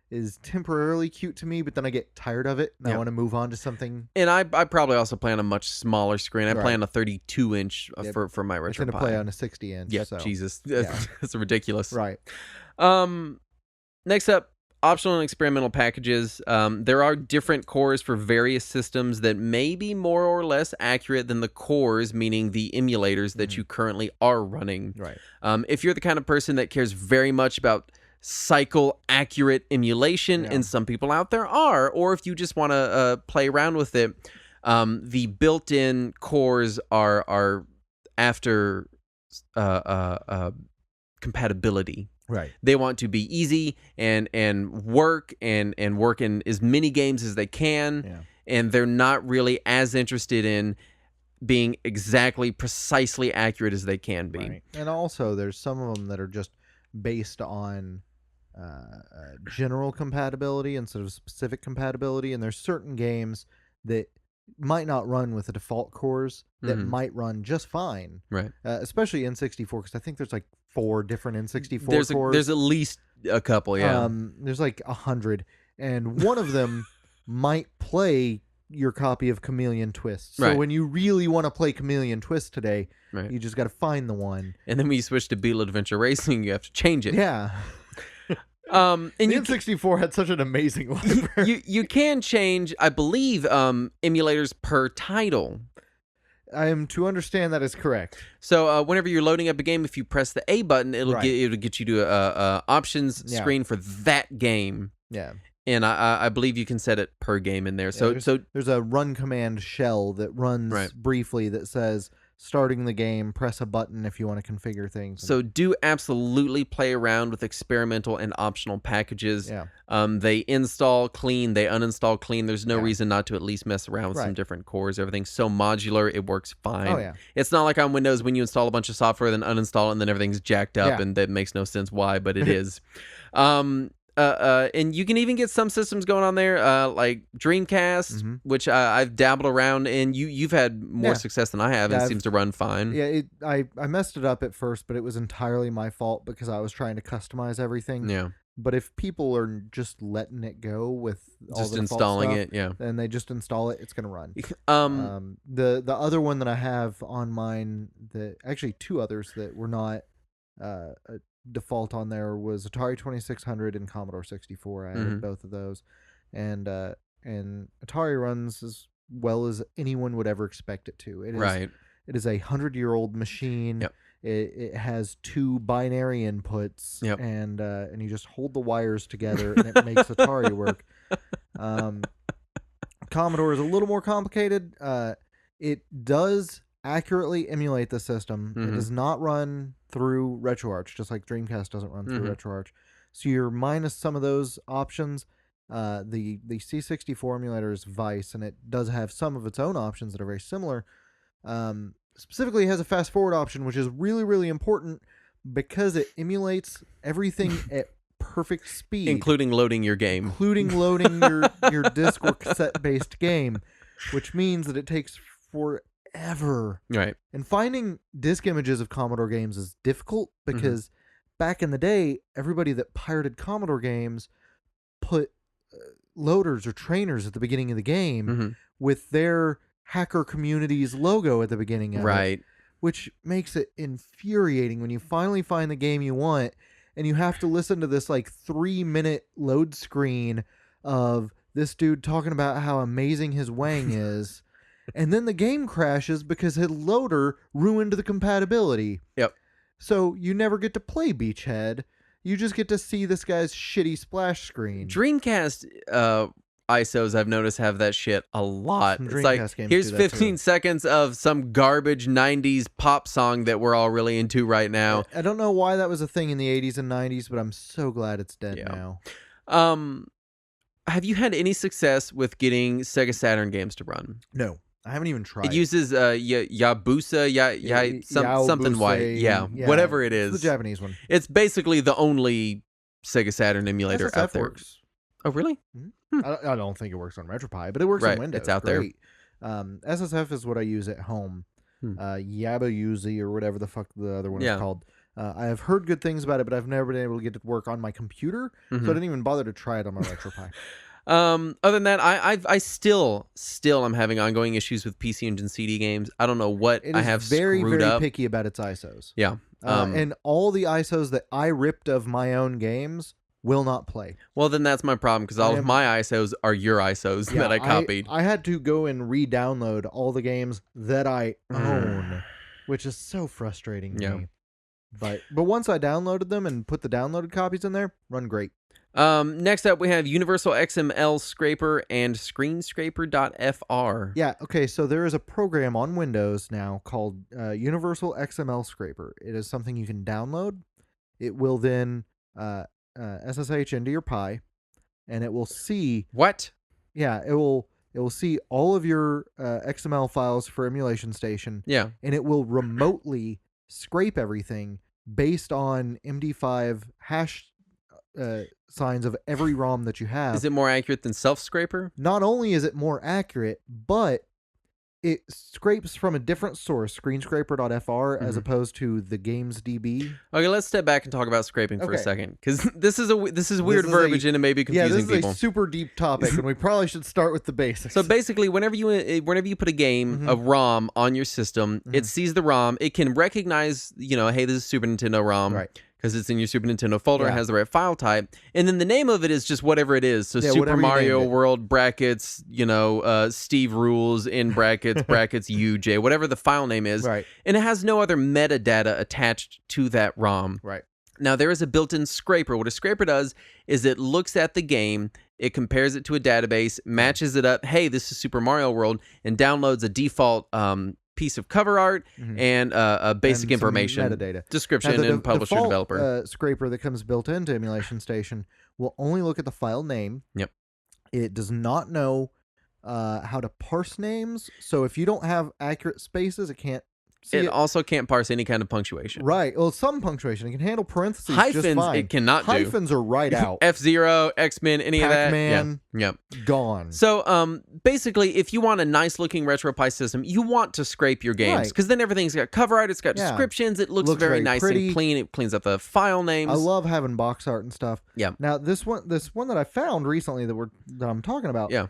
is temporarily cute to me, but then I get tired of it and I want to move on to something. And I probably also play on a much smaller screen. I play on a 32-inch for my Retropie. I'm going to play on a 60-inch. Yeah, so. Jesus. That's ridiculous. Right. Next up, optional and experimental packages. There are different cores for various systems that may be more or less accurate than the cores, meaning the emulators that you currently are running. Right. If you're the kind of person that cares very much about cycle accurate emulation, and some people out there are, or if you just want to play around with it, the built-in cores are after compatibility. Right. They want to be easy and work and work in as many games as they can, and they're not really as interested in being exactly precisely accurate as they can be. Right. And also there's some of them that are just based on general compatibility instead of specific compatibility, and there's certain games that might not run with the default cores that might run just fine, right? Especially N64, because I think there's like 4 different N64 cores. There's at least a couple, there's like 100, and one of them might play your copy of Chameleon Twist. So when you really want to play Chameleon Twist today, you just got to find the one. And then when you switch to Beetle Adventure Racing, you have to change it. Yeah. And the N64 had such an amazing library. You can change, I believe, emulators per title. I am to understand that is correct. So whenever you're loading up a game, if you press the A button, it'll get you to a options screen for that game. Yeah. And I believe you can set it per game in there. So there's a run command shell that runs briefly that says starting the game, press a button if you want to configure things. So do absolutely play around with experimental and optional packages. Yeah. They install clean, they uninstall clean. There's no Yeah. reason not to at least mess around with some Right. different cores. Everything's so modular, it works fine. Oh, yeah. It's not like on Windows when you install a bunch of software, then uninstall it, and then everything's jacked up, Yeah. and that makes no sense why, but it is. And you can even get some systems going on there, like Dreamcast, which I've dabbled around in. You've had more success than I have, and it seems to run fine. Yeah, I messed it up at first, but it was entirely my fault because I was trying to customize everything. Yeah. But if people are just letting it go with all Just the default installing stuff, it, yeah. and they just install it, it's gonna run. The The other one that I have on mine, actually two others that were not a default on there, was Atari 2600 and Commodore 64. I added both of those, and Atari runs as well as anyone would ever expect it to. It is, right. It is a 100-year-old machine. Yep. It has two binary inputs, Yep. and you just hold the wires together, and it makes Atari work. Commodore is a little more complicated. It does accurately emulate the system. It does not run through RetroArch, just like Dreamcast doesn't run through RetroArch. So you're minus some of those options. The C64 emulator is Vice, and it does have some of its own options that are very similar. Specifically, it has a fast forward option, which is really, really important because it emulates everything at perfect speed, including loading your game, including loading your disc or cassette based game, which means that it takes forever. Right. And finding disc images of Commodore games is difficult because back in the day, everybody that pirated Commodore games put loaders or trainers at the beginning of the game with their hacker community's logo at the beginning of it, which makes it infuriating when you finally find the game you want and you have to listen to this like 3-minute load screen of this dude talking about how amazing his wang is, and then the game crashes because his loader ruined the compatibility. Yep. So you never get to play Beachhead. You just get to see this guy's shitty splash screen. Dreamcast ISOs, I've noticed, have that shit a lot. Some It's Dreamcast like, games here's do that 15 too. seconds of some garbage 90s pop song that we're all really into right now. I don't know why that was a thing in the 80s and 90s, but I'm so glad it's dead now. Have you had any success with getting Sega Saturn games to run? No, I haven't even tried. It uses Yabusa, something Yaobuse, white. Yeah, whatever it is. It's the Japanese one. It's basically the only Sega Saturn emulator SSF out there. works. Oh, really? I don't think it works on Retropie, but it works on Windows. It's out there. SSF is what I use at home. Yabayuzi or whatever the fuck the other one is called. I have heard good things about it, but I've never been able to get it to work on my computer, so I didn't even bother to try it on my Retropie. Other than that, I still am having ongoing issues with PC Engine CD games. I don't know what I have very, screwed very up. picky about its ISOs. Yeah. And all the ISOs that I ripped of my own games will not play. Well, then that's my problem, because all of my ISOs are your ISOs that I copied. I had to go and re-download all the games that I own, which is so frustrating to me. But once I downloaded them and put the downloaded copies in there, run great. Next up, we have Universal XML Scraper and Screenscraper.fr. Yeah, okay, so there is a program on Windows now called Universal XML Scraper. It is something you can download. It will then SSH into your Pi, and it will see... What? Yeah, it will see all of your XML files for Emulation Station. Yeah. And it will remotely scrape everything based on MD5 hash signs of every ROM that you have. Is it more accurate than Self-Scraper? Not only is it more accurate, but it scrapes from a different source, screenscraper.fr, as opposed to the games DB. Okay, let's step back and talk about scraping for a second, because this is weird verbiage and it may be confusing people. Yeah, this people. is a super deep topic, and we probably should start with the basics. So basically, whenever you put a game, a ROM on your system, it sees the ROM. It can recognize, hey, this is Super Nintendo ROM. Right. Because it's in your Super Nintendo folder, it has the right file type, and then the name of it is just whatever it is. So Super Mario World brackets, Steve Rules in brackets UJ, whatever the file name is, right. And it has no other metadata attached to that ROM. Right. Now there is a built-in scraper. What a scraper does is it looks at the game, it compares it to a database, matches it up. Hey, this is Super Mario World, and downloads a default piece of cover art and basic And some information, metadata. description, Now, and publisher default, developer. Scraper that comes built into Emulation Station will only look at the file name. Yep. It does not know how to parse names. So if you don't have accurate spaces, it can't see It it. also can't parse any kind of punctuation. Right. Well, some punctuation. It can handle parentheses Hyphens, just fine. it cannot do. Hyphens are right out. F-Zero, X-Men, any Pac-Man, of that. Yeah. gone. So, basically, if you want a nice-looking Retropie system, you want to scrape your games because then everything's got cover art, it's got descriptions, it looks very nice pretty. and clean. It cleans up the file names. I love having box art and stuff. Yeah. Now this one that I found recently that I'm talking about. Yeah.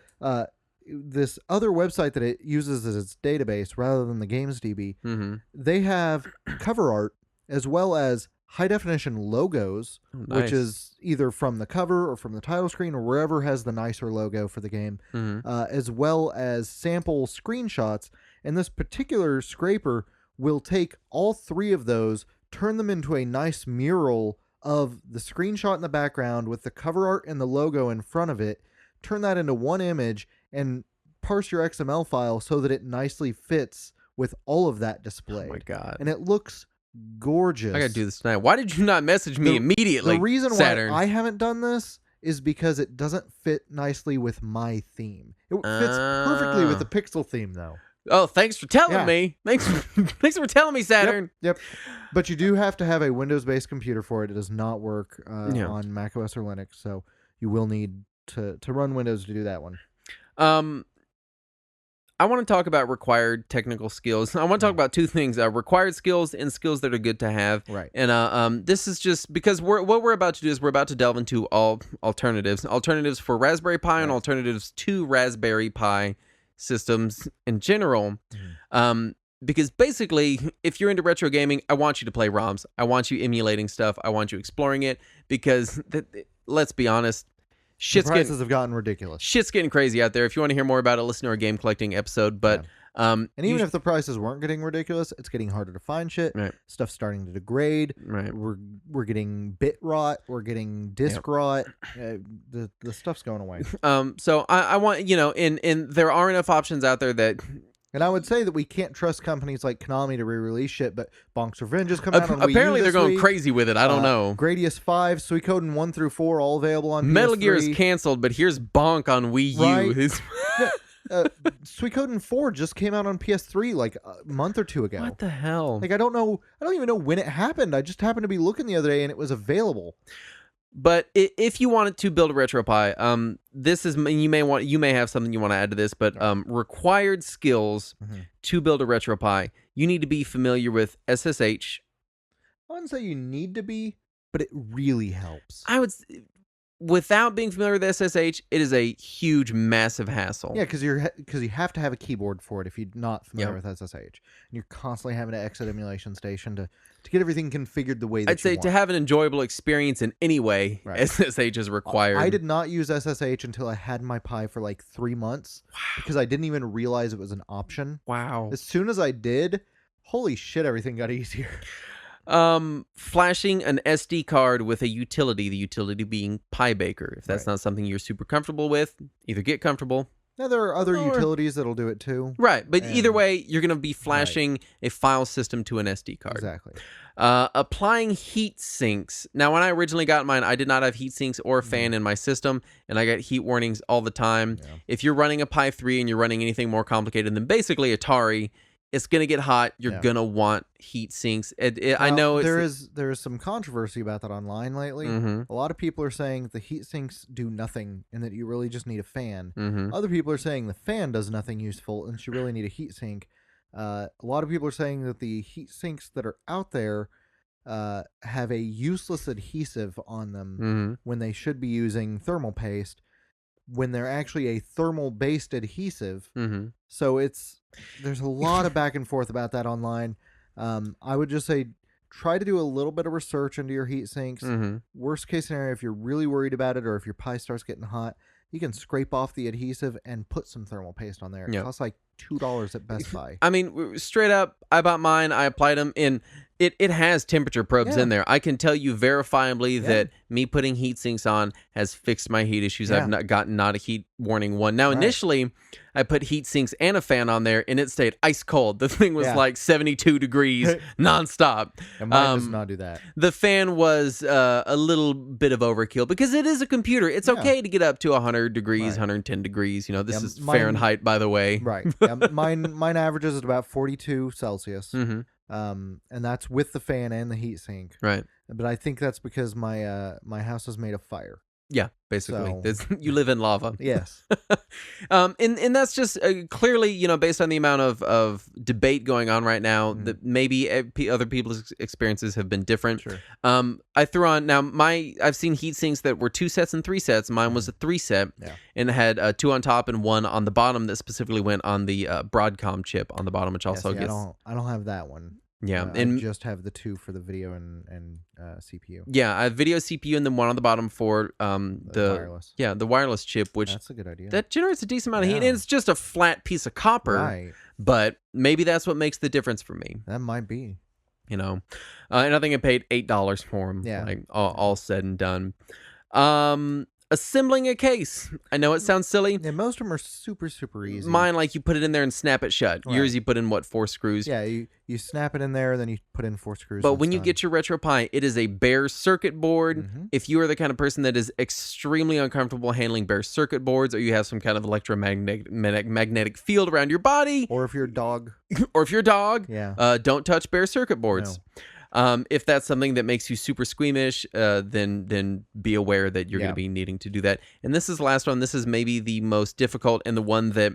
This other website that it uses as its database rather than the GamesDB, they have cover art as well as high definition logos, which is either from the cover or from the title screen or wherever has the nicer logo for the game, as well as sample screenshots. And this particular scraper will take all three of those, turn them into a nice mural of the screenshot in the background with the cover art and the logo in front of it, turn that into one image, and parse your XML file so that it nicely fits with all of that displayed. Oh my God. And it looks gorgeous. I gotta do this tonight. Why did you not message me immediately? The reason Saturn? why I haven't done this is because it doesn't fit nicely with my theme. It fits perfectly with the Pixel theme, though. Oh, thanks for telling me. Thanks for telling me, Saturn. Yep. But you do have to have a Windows-based computer for it. It does not work on macOS or Linux, so you will need to run Windows to do that one. I want to talk about required technical skills. I want to talk about two things: required skills and skills that are good to have. Right. And this is just because what we're about to do is we're about to delve into all alternatives for Raspberry Pi and alternatives to Raspberry Pi systems in general. Because basically, if you're into retro gaming, I want you to play ROMs. I want you emulating stuff. I want you exploring it because let's be honest. The prices have gotten ridiculous. Shit's getting crazy out there. If you want to hear more about it, listen to our game collecting episode. But and even if the prices weren't getting ridiculous, it's getting harder to find shit. Right. Stuff's starting to degrade. Right. We're getting bit rot. We're getting disk rot. The stuff's going away. So I want and there are enough options out there that. And I would say that we can't trust companies like Konami to re-release shit, but Bonk's Revenge is coming out on Wii U apparently they're going week. crazy with it. I don't know. Gradius 5, Suikoden 1 through 4, all available on Metal PS3. Gear is canceled, but here's Bonk on Wii U. Right. Suikoden 4 just came out on PS3 like a month or two ago. What the hell? Like I don't even know when it happened. I just happened to be looking the other day and it was available. But if you wanted to build a Retropie, this is you may have something you want to add to this, but required skills to build a Retropie, you need to be familiar with SSH. I wouldn't say you need to be, but it really helps. Without being familiar with SSH, it is a huge, massive hassle. Yeah, because you have to have a keyboard for it if you're not familiar with SSH, and you're constantly having to exit Emulation Station to get everything configured the way that I'd say to have an enjoyable experience in any way, SSH is required. I did not use SSH until I had my Pi for like 3 months because I didn't even realize it was an option. Wow. As soon as I did, holy shit, everything got easier. Flashing an SD card with a utility, the utility being PyBaker. If that's not something you're super comfortable with, either get comfortable. Now, there are other utilities that'll do it too. Right, but either way, you're going to be flashing a file system to an SD card. Exactly. Applying heat sinks. Now, when I originally got mine, I did not have heat sinks or a fan in my system, and I got heat warnings all the time. Yeah. If you're running a Pi 3 and you're running anything more complicated than basically Atari, it's going to get hot. You're going to want heat sinks. I know there is some controversy about that online lately. A lot of people are saying the heat sinks do nothing and that you really just need a fan. Other people are saying the fan does nothing useful and you really need a heat sink. A lot of people are saying that the heat sinks that are out there have a useless adhesive on them when they should be using thermal paste, when they're actually a thermal-based adhesive. So there's a lot of back and forth about that online. I would just say try to do a little bit of research into your heat sinks. Worst case scenario, if you're really worried about it or if your Pi starts getting hot, you can scrape off the adhesive and put some thermal paste on there. It costs like $2 at Best Buy. I mean, straight up, I bought mine. I applied them in. It has temperature probes in there. I can tell you verifiably that me putting heat sinks on has fixed my heat issues. I've not gotten not a heat warning one. Now, initially, I put heat sinks and a fan on there, and it stayed ice cold. The thing was like 72 degrees nonstop. And mine does not do that. The fan was a little bit of overkill because it is a computer. It's okay to get up to 100 degrees, 110 degrees. You know, this is Fahrenheit, by the way. Right. Mine averages at about 42 Celsius. And that's with the fan and the heat sink. Right. But I think that's because my house is made of fire. Yeah, basically. You live in lava. Yes. And that's just clearly, you know, based on the amount of debate going on right now, that maybe other people's experiences have been different. Sure. I threw on, now I've seen heat sinks that were 2 sets and 3 sets. Mine was a 3 set and it had 2 on top and 1 on the bottom that specifically went on the Broadcom chip on the bottom, which also gets... I don't have that one. Yeah, and just have the 2 for the video and CPU. Yeah, I have video CPU and then 1 on the bottom for the wireless. Yeah, the wireless chip, which that's a good idea. That generates a decent amount of heat. And it's just a flat piece of copper, right? But maybe that's what makes the difference for me. That might be, you know. And I think I paid $8 for them. Yeah, like all said and done. Assembling a case. I know it sounds silly. Yeah, most of them are super easy. Mine, like, you put it in there and snap it shut. Right. Yours, you put in, 4 screws? Yeah, you snap it in there, then you put in 4 screws. But when you get your Retropie, it is a bare circuit board. If you are the kind of person that is extremely uncomfortable handling bare circuit boards, or you have some kind of magnetic field around your body. Or if you're a dog. Don't touch bare circuit boards. No. If that's something that makes you super squeamish, then be aware that you're going to be needing to do that. And this is the last one. This is maybe the most difficult and the one that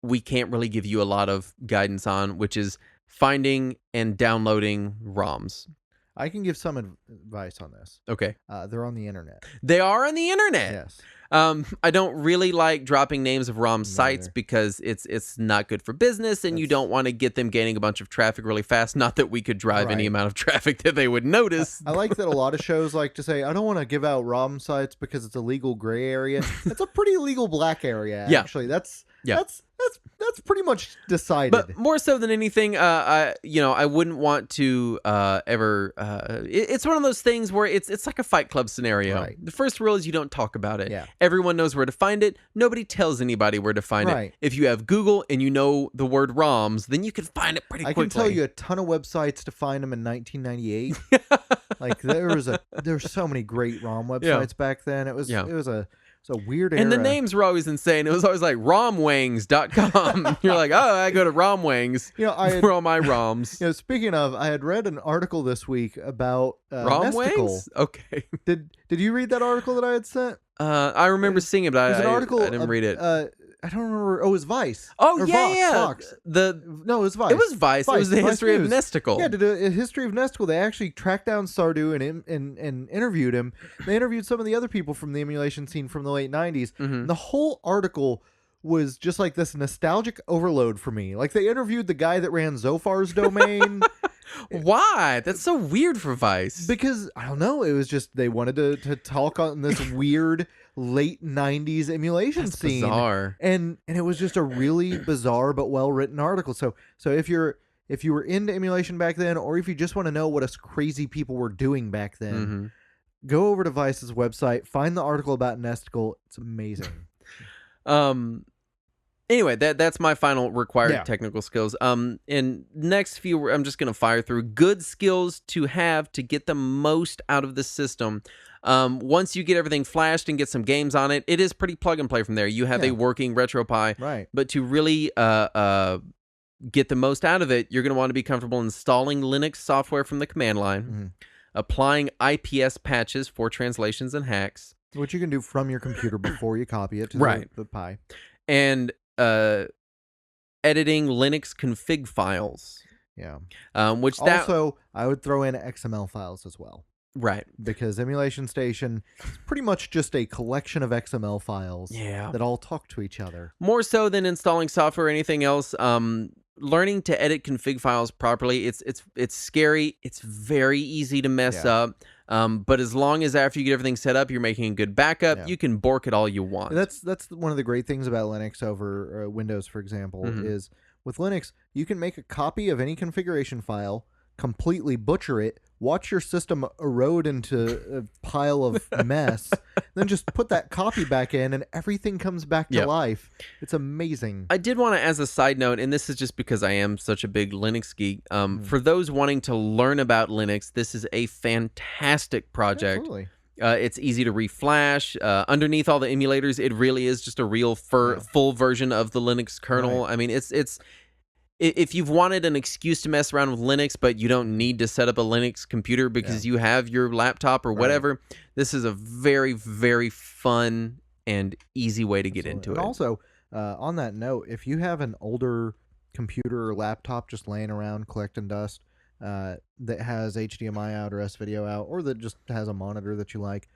we can't really give you a lot of guidance on, which is finding and downloading ROMs. I can give some advice on this. Okay. They're on the internet. They are on the internet. Yes. I don't really like dropping names of ROM sites because it's not good for business, and you don't want to get them gaining a bunch of traffic really fast. Not that we could drive any amount of traffic that they would notice. I like that a lot of shows like to say, I don't want to give out ROM sites because it's a legal gray area. It's a pretty legal black area, actually. That's pretty much decided. But more so than anything, I wouldn't want to ever. It's one of those things where it's like a Fight Club scenario. Right. The first rule is you don't talk about it. Yeah. Everyone knows where to find it. Nobody tells anybody where to find it. If you have Google and you know the word ROMs, then you can find it pretty quickly. I can tell you a ton of websites to find them in 1998. Like there's so many great ROM websites back then. It was a weird era. And the names were always insane. It was always like romwangs.com. You're like, oh, I go to romwangs for all my ROMs. Speaking of, I had read an article this week about romwangs. Okay. Did you read that article that I had sent? I remember seeing it, but I didn't read it. I don't remember. Oh, it was Vice. Oh, or Vox. No, it was Vice. It was Vice. It was the history of Nesticle. Yeah, did a history of Nesticle. They actually tracked down Sardu and interviewed him. They interviewed some of the other people from the emulation scene from the late 90s. And the whole article was just like this nostalgic overload for me. Like they interviewed the guy that ran Zophar's domain. Why? That's so weird for Vice. Because, I don't know, it was just they wanted to talk on this weird late 90s emulation scene. Bizarre. And it was just a really bizarre but well-written article. So if you were into emulation back then, or if you just want to know what us crazy people were doing back then, go over to Vice's website, find the article about Nesticle. It's amazing. Anyway, that's my final required technical skills. And next few, I'm just going to fire through good skills to have to get the most out of the system. Once you get everything flashed and get some games on it, it is pretty plug and play from there. You have a working Retropie. Right. But to really get the most out of it, you're going to want to be comfortable installing Linux software from the command line, applying IPS patches for translations and hacks. Which you can do from your computer before you copy it to the Pi. And editing Linux config files. Yeah. Which also, I would throw in XML files as well. Right. Because Emulation Station is pretty much just a collection of XML files that all talk to each other. More so than installing software or anything else, learning to edit config files properly, it's scary. It's very easy to mess up. But as long as after you get everything set up, you're making a good backup, you can bork it all you want. That's one of the great things about Linux over Windows, for example, is with Linux, you can make a copy of any configuration file, completely butcher it, watch your system erode into a pile of mess, then just put that copy back in and everything comes back to life. It's amazing. I did want to, as a side note, and this is just because I am such a big Linux geek, for those wanting to learn about Linux, this is a fantastic project. Absolutely. It's easy to reflash. Underneath all the emulators, it really is just a real full version of the Linux kernel. I mean, it's if you've wanted an excuse to mess around with Linux, but you don't need to set up a Linux computer because you have your laptop or whatever, this is a very, very fun and easy way to get into it. And also, on that note, if you have an older computer or laptop just laying around collecting dust that has HDMI out or S-video out, or that just has a monitor that you like,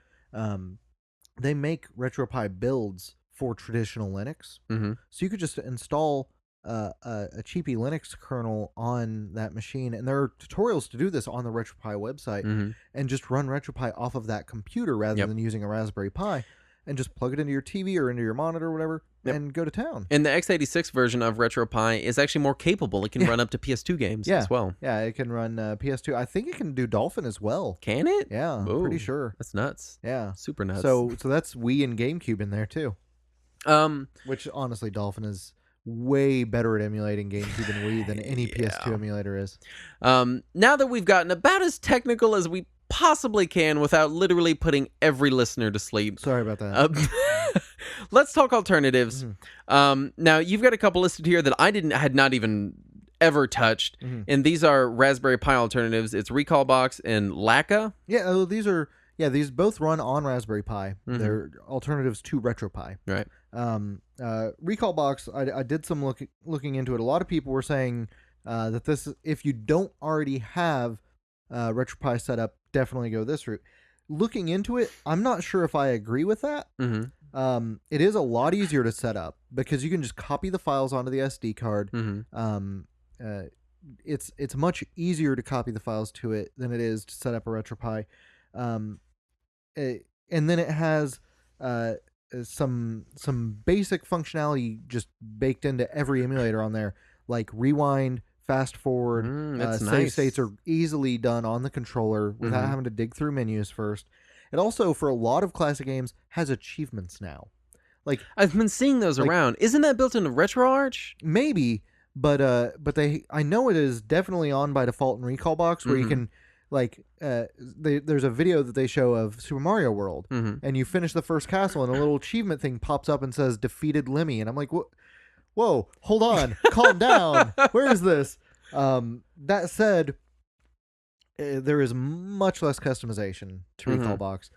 they make Retropie builds for traditional Linux. So you could just install a cheapy Linux kernel on that machine, and there are tutorials to do this on the Retropie website, and just run Retropie off of that computer rather than using a Raspberry Pi, and just plug it into your TV or into your monitor or whatever, and go to town. And the x86 version of Retropie is actually more capable. It can run up to PS2 games as well. Yeah, it can run PS2. I think it can do Dolphin as well. Can it? Yeah, I'm pretty sure. That's nuts. Yeah. Super nuts. So that's Wii and GameCube in there too. Which honestly, Dolphin is way better at emulating GameCube and Wii than any PS2 emulator is. Now that we've gotten about as technical as we possibly can without literally putting every listener to sleep. Sorry about that. Let's talk alternatives. Now, you've got a couple listed here that I had not even ever touched, and these are Raspberry Pi alternatives. It's Recalbox and Laka. Yeah, these both run on Raspberry Pi. They're alternatives to Retropie. Right. Recalbox, I did some looking into it. A lot of people were saying that this, if you don't already have Retropie set up, definitely go this route. Looking into it, I'm not sure if I agree with that. It is a lot easier to set up because you can just copy the files onto the SD card. It's much easier to copy the files to it than it is to set up a Retropie. And then it has some basic functionality just baked into every emulator on there, like rewind, fast forward. That's save nice. states are easily done on the controller without having to dig through menus first. It also, for a lot of classic games, has achievements now. Like, I've been seeing those around. Isn't that built into RetroArch? Maybe, but I know it is definitely on by default in Recalbox, where you can, like, there's a video that they show of Super Mario World, and you finish the first castle, and a little achievement thing pops up and says defeated Lemmy, and I'm like, whoa, hold on, calm down, where is this? That said, there is much less customization to Recalbox.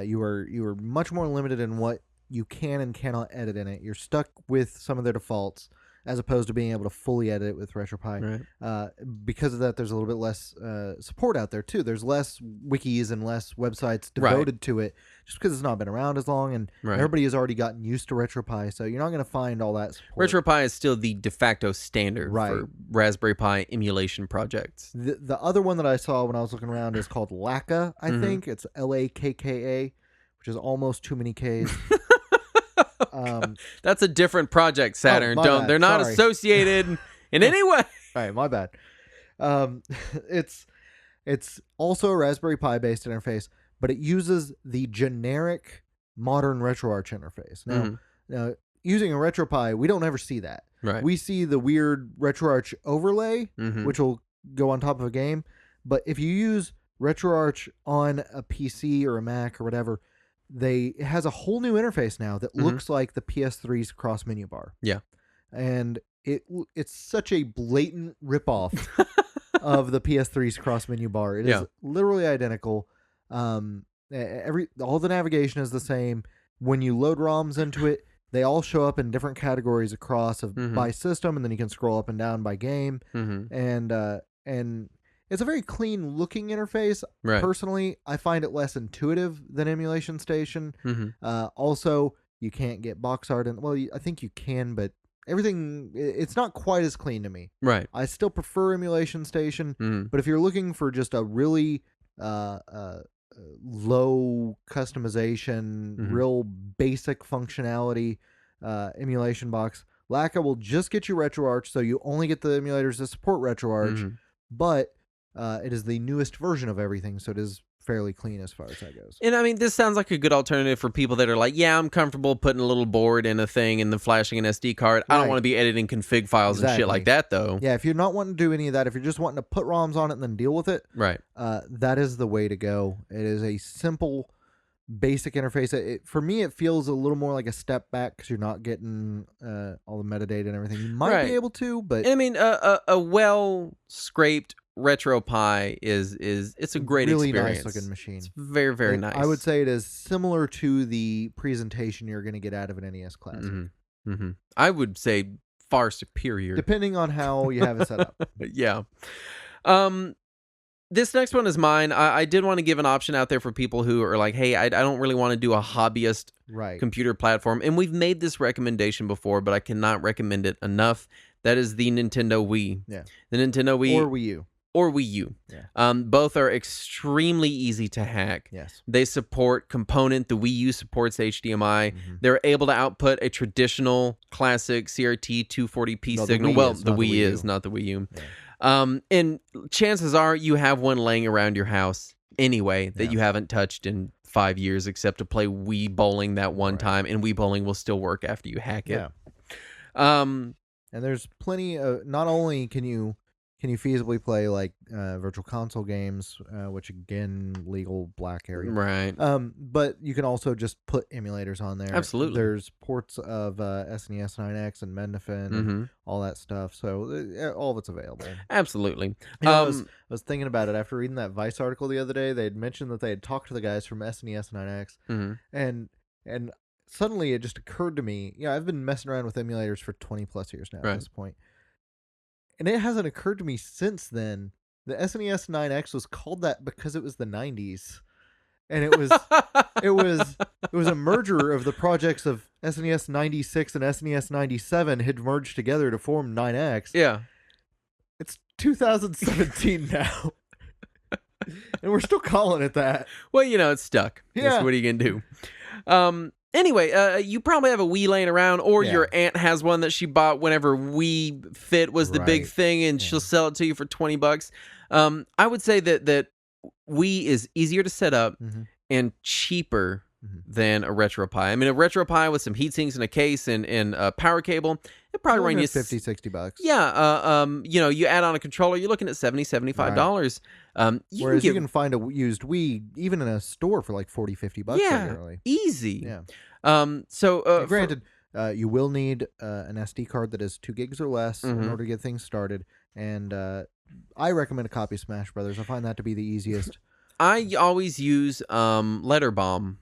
You are much more limited in what you can and cannot edit in it. You're stuck with some of their defaults, as opposed to being able to fully edit it with Retropie. Because of that, there's a little bit less support out there, too. There's less wikis and less websites devoted to it, just because it's not been around as long, and everybody has already gotten used to Retropie, so you're not going to find all that support. Retropie is still the de facto standard for Raspberry Pi emulation projects. The other one that I saw when I was looking around is called Laka, I think. It's Lakka, which is almost too many Ks. That's a different project, Saturn. They're not associated in any way. All right, my bad. It's also a Raspberry Pi based interface, but it uses the generic modern RetroArch interface. Now, using a RetroPie, we don't ever see that. We see the weird RetroArch overlay, which will go on top of a game. But if you use RetroArch on a PC or a Mac or whatever, it has a whole new interface now that looks like the PS3's cross menu bar. And it's such a blatant ripoff of the PS3's cross menu bar. It is literally identical. All the navigation is the same. When you load ROMs into it, they all show up in different categories across by system, and then you can scroll up and down by game. And it's a very clean looking interface. Personally, I find it less intuitive than Emulation Station. Also, you can't get box art, and I think you can, but everything. It's not quite as clean to me. Right. I still prefer Emulation Station, Mm. but if you're looking for just a really low customization, real basic functionality emulation box, Laka will just get you RetroArch, so you only get the emulators that support RetroArch, but it is the newest version of everything, so it is fairly clean as far as that goes. And I mean, this sounds like a good alternative for people that are like, yeah, I'm comfortable putting a little board in a thing and then flashing an SD card. I don't want to be editing config files and shit like that, though. Yeah, if you're not wanting to do any of that, if you're just wanting to put ROMs on it and then deal with it, right? That is the way to go. It is a simple, basic interface. For me, it feels a little more like a step back because you're not getting all the metadata and everything. You might be able to, but I mean, a well scraped Retropie is it's a great really experience. Nice looking machine. It's very, very nice. I would say it is similar to the presentation you're going to get out of an NES Classic. I would say far superior, depending on how you have it set up. Yeah. This next one is mine. I did want to give an option out there for people who are like, hey, I don't really want to do a hobbyist computer platform. And we've made this recommendation before, but I cannot recommend it enough. That is the Nintendo Wii. Yeah. The Nintendo Wii. Or Wii U. Or Wii U. Yeah. Both are extremely easy to hack. Yes. They support component. The Wii U supports HDMI. They're able to output a traditional classic CRT 240p signal. The Wii is, not the Wii U. Yeah. And chances are you have one laying around your house anyway that you haven't touched in 5 years except to play Wii Bowling that one time, and Wii Bowling will still work after you hack it. Yeah. And there's plenty of, not only can you feasibly play like virtual console games, which again, legal black area, right? But you can also just put emulators on there. Absolutely. There's ports of SNES 9X and Mendefin and all that stuff. So all of it's available. Absolutely. I was thinking about it after reading that Vice article the other day. They had mentioned that they had talked to the guys from SNES 9X, and suddenly it just occurred to me. Yeah, I've been messing around with emulators for 20 plus years now at this point. And it hasn't occurred to me since then. The SNES 9X was called that because it was the 90s. And it was it was a merger of the projects of SNES 96 and SNES 97 had merged together to form 9X. Yeah. It's 2017 now. And we're still calling it that. Well, it's stuck. Yeah. What are you going to do? Anyway, you probably have a Wii laying around, or your aunt has one that she bought whenever Wii Fit was the big thing, and she'll sell it to you for $20. I would say that Wii is easier to set up and cheaper than a RetroPie. I mean, a RetroPie with some heat sinks and a case and a power cable, it probably run you $50-$60. Yeah. You add on a controller, you're looking at $70-$75. Whereas you can find a used Wii even in a store for like $40-$50 regularly. Easy. Yeah. Granted, you will need an SD card that is 2 gigs or less in order to get things started. And I recommend a copy of Smash Brothers. I find that to be the easiest. I always use Letterbomb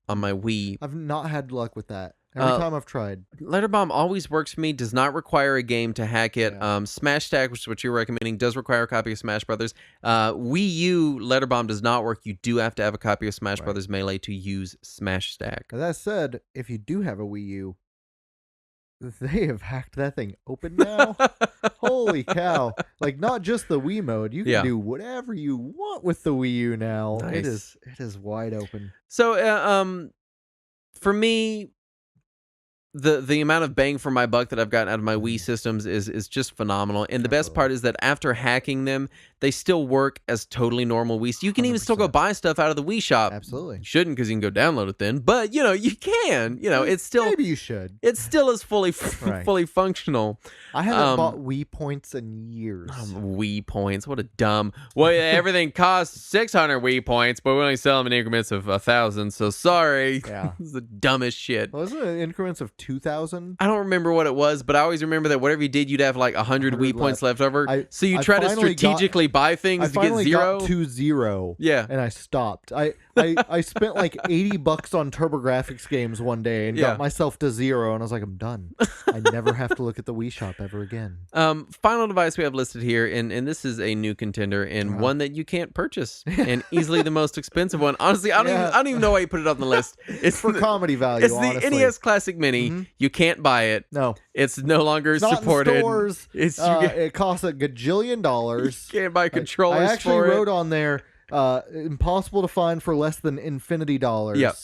on my Wii. I've not had luck with that. Every time I've tried. Letterbomb always works for me, does not require a game to hack it. Yeah. Smash Stack, which is what you're recommending, does require a copy of Smash Brothers. Wii U Letterbomb does not work. You do have to have a copy of Smash Brothers Melee to use Smash Stack. Now, that said, if you do have a Wii U, they have hacked that thing open now. Holy cow. Like, not just the Wii mode. You can do whatever you want with the Wii U now. Nice. It is wide open. So, for me, the amount of bang for my buck that I've gotten out of my Wii systems is just phenomenal. And the best part is that after hacking them, they still work as totally normal Wii. So you can even still go buy stuff out of the Wii shop. Absolutely. You shouldn't, because you can go download it then. But, you can. It's still... Maybe you should. It still is fully functional. I haven't bought Wii points in years. Wii points. What a dumb... Well, everything costs 600 Wii points, but we only sell them in increments of 1,000. So sorry. Yeah. This is the dumbest shit. Wasn't it increments of 2,000? I don't remember what it was, but I always remember that whatever you did, you'd have like 100 Wii points left over. So you try to strategically buy things to get 0. Got to 0. Yeah. And I stopped. I spent like $80 on TurboGrafx games one day and got myself to 0, and I was like, I'm done. I never have to look at the Wii shop ever again. Final device we have listed here, and this is a new contender and one that you can't purchase, and easily the most expensive one. Honestly, I don't even know why you put it on the list. It's for comedy value. It's the NES Classic Mini. You can't buy it. No. It's no longer It's not supported. in stores. It's It costs $1 gajillion. can't buy controllers. I actually for wrote it. on there, impossible to find for less than infinity dollars. Yep.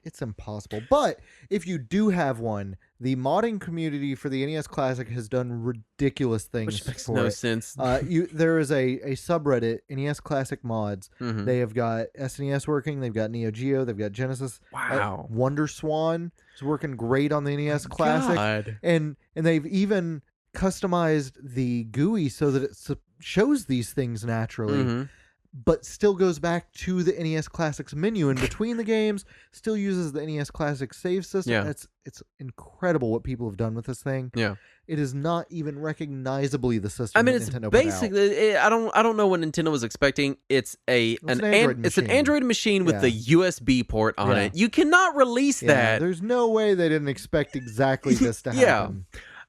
It's impossible. But if you do have one, the modding community for the NES Classic has done ridiculous things Which makes for no it. sense. There is a subreddit, NES Classic Mods. Mhm. They have got SNES working. They've got Neo Geo. They've got Genesis. Wow. Wonder Swan is working great on the NES Classic. God. And they've even customized the GUI so that it shows these things naturally, Mhm. but still goes back to the NES Classics menu in between the games, still uses the NES Classic save system. Yeah. It's incredible what people have done with this thing. Yeah. It is not even recognizably the system I mean, that it's Nintendo put out. basically. I don't know what Nintendo was expecting. It's an Android Android machine with Yeah. the USB port on Yeah. it. You cannot release Yeah, that. there's no way they didn't expect exactly this to Yeah.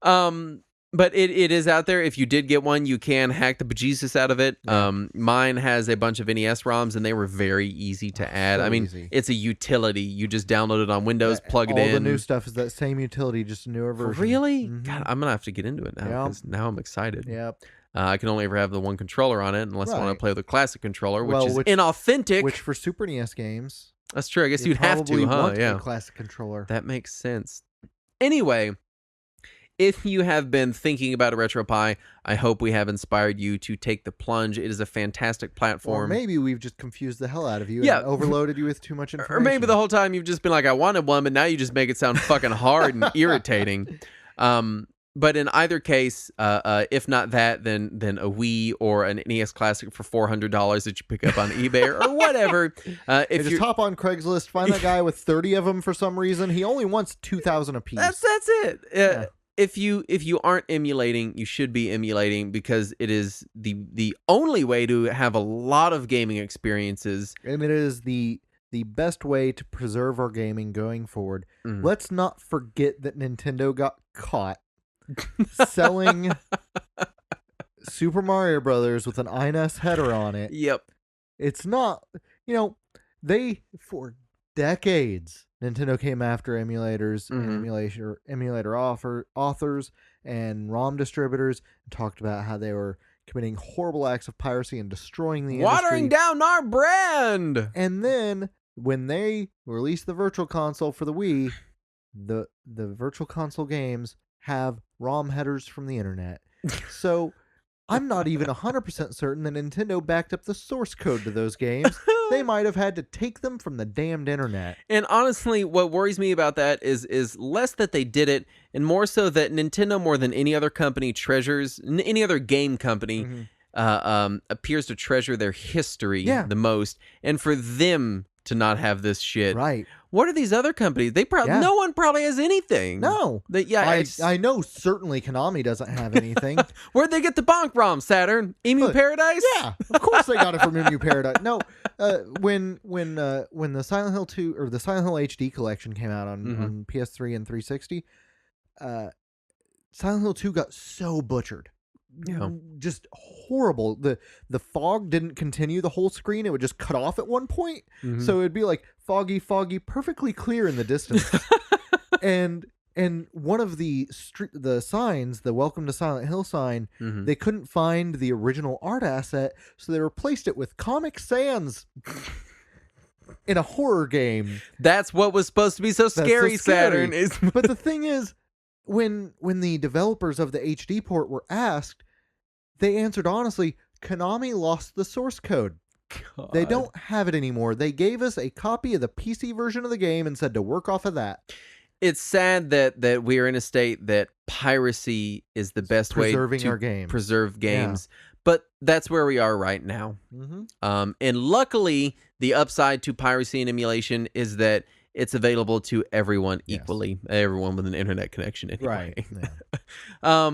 happen. But it is out there. If you did get one, you can hack the bejesus out of it. Yeah. Mine has a bunch of NES ROMs, and they were very easy to add. so I mean, easy. it's a utility. You just download it on Windows, plug it All in. the new stuff is that same utility, just a newer version. Really? Mhm. God, I'm gonna have to get into it now Yeah. because now I'm excited. Yep. I can only ever have the one controller on it unless I want Right. to play with a classic controller, which Well, is which- inauthentic. Which for Super NES games, That's true. I guess you you'd have probably to, huh? want Yeah. a classic controller. That makes sense. Anyway, if you have been thinking about a RetroPie, I hope we have inspired you to take the plunge. It is a fantastic Or platform. maybe we've just confused the hell out of you Yeah. and overloaded you with too much information. Or maybe the whole time you've just been like, I wanted one, but now you just make it sound fucking hard and irritating. But in either case, if not that, then a Wii or an NES Classic for $400 that you pick up on eBay or whatever. Hey, If just you hop on Craigslist, find that guy with 30 of them for some reason. He only wants 2,000 apiece. that's it. Yeah. If you aren't emulating, you should be emulating because it is the only way to have a lot of gaming experiences. And it is the best way to preserve our gaming going forward. Mm. Let's not forget that Nintendo got caught selling Super Mario Brothers with an INES header on it. Yep. It's not, they for decades Nintendo came after emulators and emulator authors and ROM distributors and talked about how they were committing horrible acts of piracy and destroying the Watering industry. down our brand. And then when they released the Virtual Console for the Wii, the Virtual Console games have ROM headers from the internet. So I'm not even 100% certain that Nintendo backed up the source code to those games. They might have had to take them from the damned internet. And honestly, what worries me about that is less that they did it, and more so that Nintendo, more than any other company, any other game company, appears to treasure their history the most. And for them to not have this shit, Right. What are these other companies? They probably no one probably has anything. No. I know certainly Konami doesn't have anything. Where'd they get the bonk ROM, Saturn? Emu Paradise? Yeah, of course they got it from Emu Paradise. No, when the Silent Hill 2 or the Silent Hill HD collection came out on PS3 and 360, Silent Hill 2 got so butchered. Yeah. Just horrible. The fog didn't continue the whole screen. It would just cut off at one point. So it'd be like foggy, perfectly clear in the distance. and one of the signs, the Welcome to Silent Hill sign, they couldn't find the original art asset, so they replaced it with Comic Sans in a horror game. That's what was supposed to be so scary, Saturn. But the thing is, when the developers of the HD port were asked, they answered honestly, Konami lost the source code. God. They don't have it anymore. They gave us a copy of the PC version of the game and said to work off of that. It's sad that we're in a state that piracy is the best way Preserving to our games. preserve games. But that's where we are right now. And luckily, the upside to piracy and emulation is that it's available to everyone equally. Everyone with an internet connection anyway. Right. Yeah.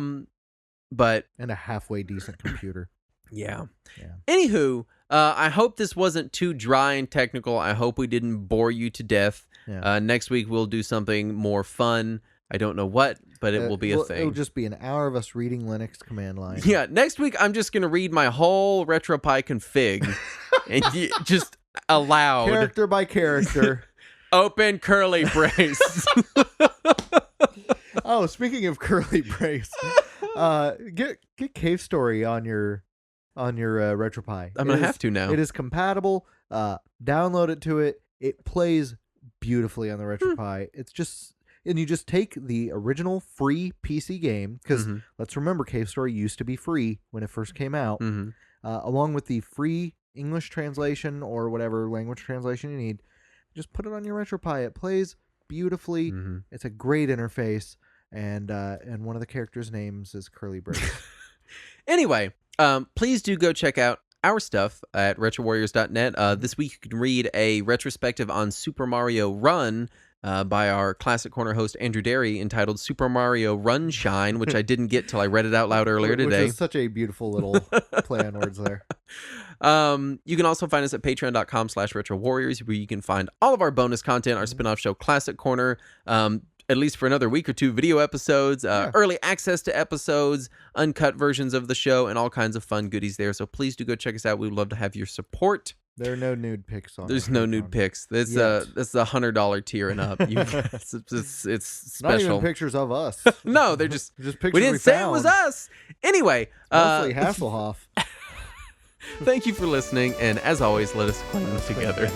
But and a halfway decent computer. Yeah. Yeah. Anywho, I hope this wasn't too dry and technical. I hope we didn't bore you to death. Yeah. Next week we'll do something more fun. I don't know what, but it will be a thing. It'll just be an hour of us reading Linux command line. Yeah, next week I'm just going to read my whole RetroPie config and just aloud. Character by character. Open curly brace. Oh, speaking of curly brace, get Cave Story on your Retropie. I'm gonna have to now. It is compatible. Download it to it. It plays beautifully on the Retropie. It's just, and you just take the original free PC game, because let's remember, Cave Story used to be free when it first came out, along with the free English translation or whatever language translation you need. Just put it on your Retropie. It plays beautifully. It's a great interface, and one of the characters' names is Curly Brace. Anyway, please do go check out our stuff at retrowarriors.net. This week you can read a retrospective on Super Mario Run by our Classic Corner host Andrew Derry, entitled Super Mario Run Shine, which I didn't get till I read it out loud earlier today. Which is such a beautiful little play on words there. You can also find us at patreon.com/retrowarriors, where you can find all of our bonus content, our spin-off show Classic Corner, at least for another week or two, video episodes, early access to episodes, uncut versions of the show, and all kinds of fun goodies there. So please do go check us out. We would love to have your support. There are no nude pics on. There's no nude pics. That's the $100 tier and up. It's special. Not even pictures of us. No, they're just pictures. We didn't say it was us. Anyway, mostly Hasselhoff. Thank you for listening, and as always, let us clean together.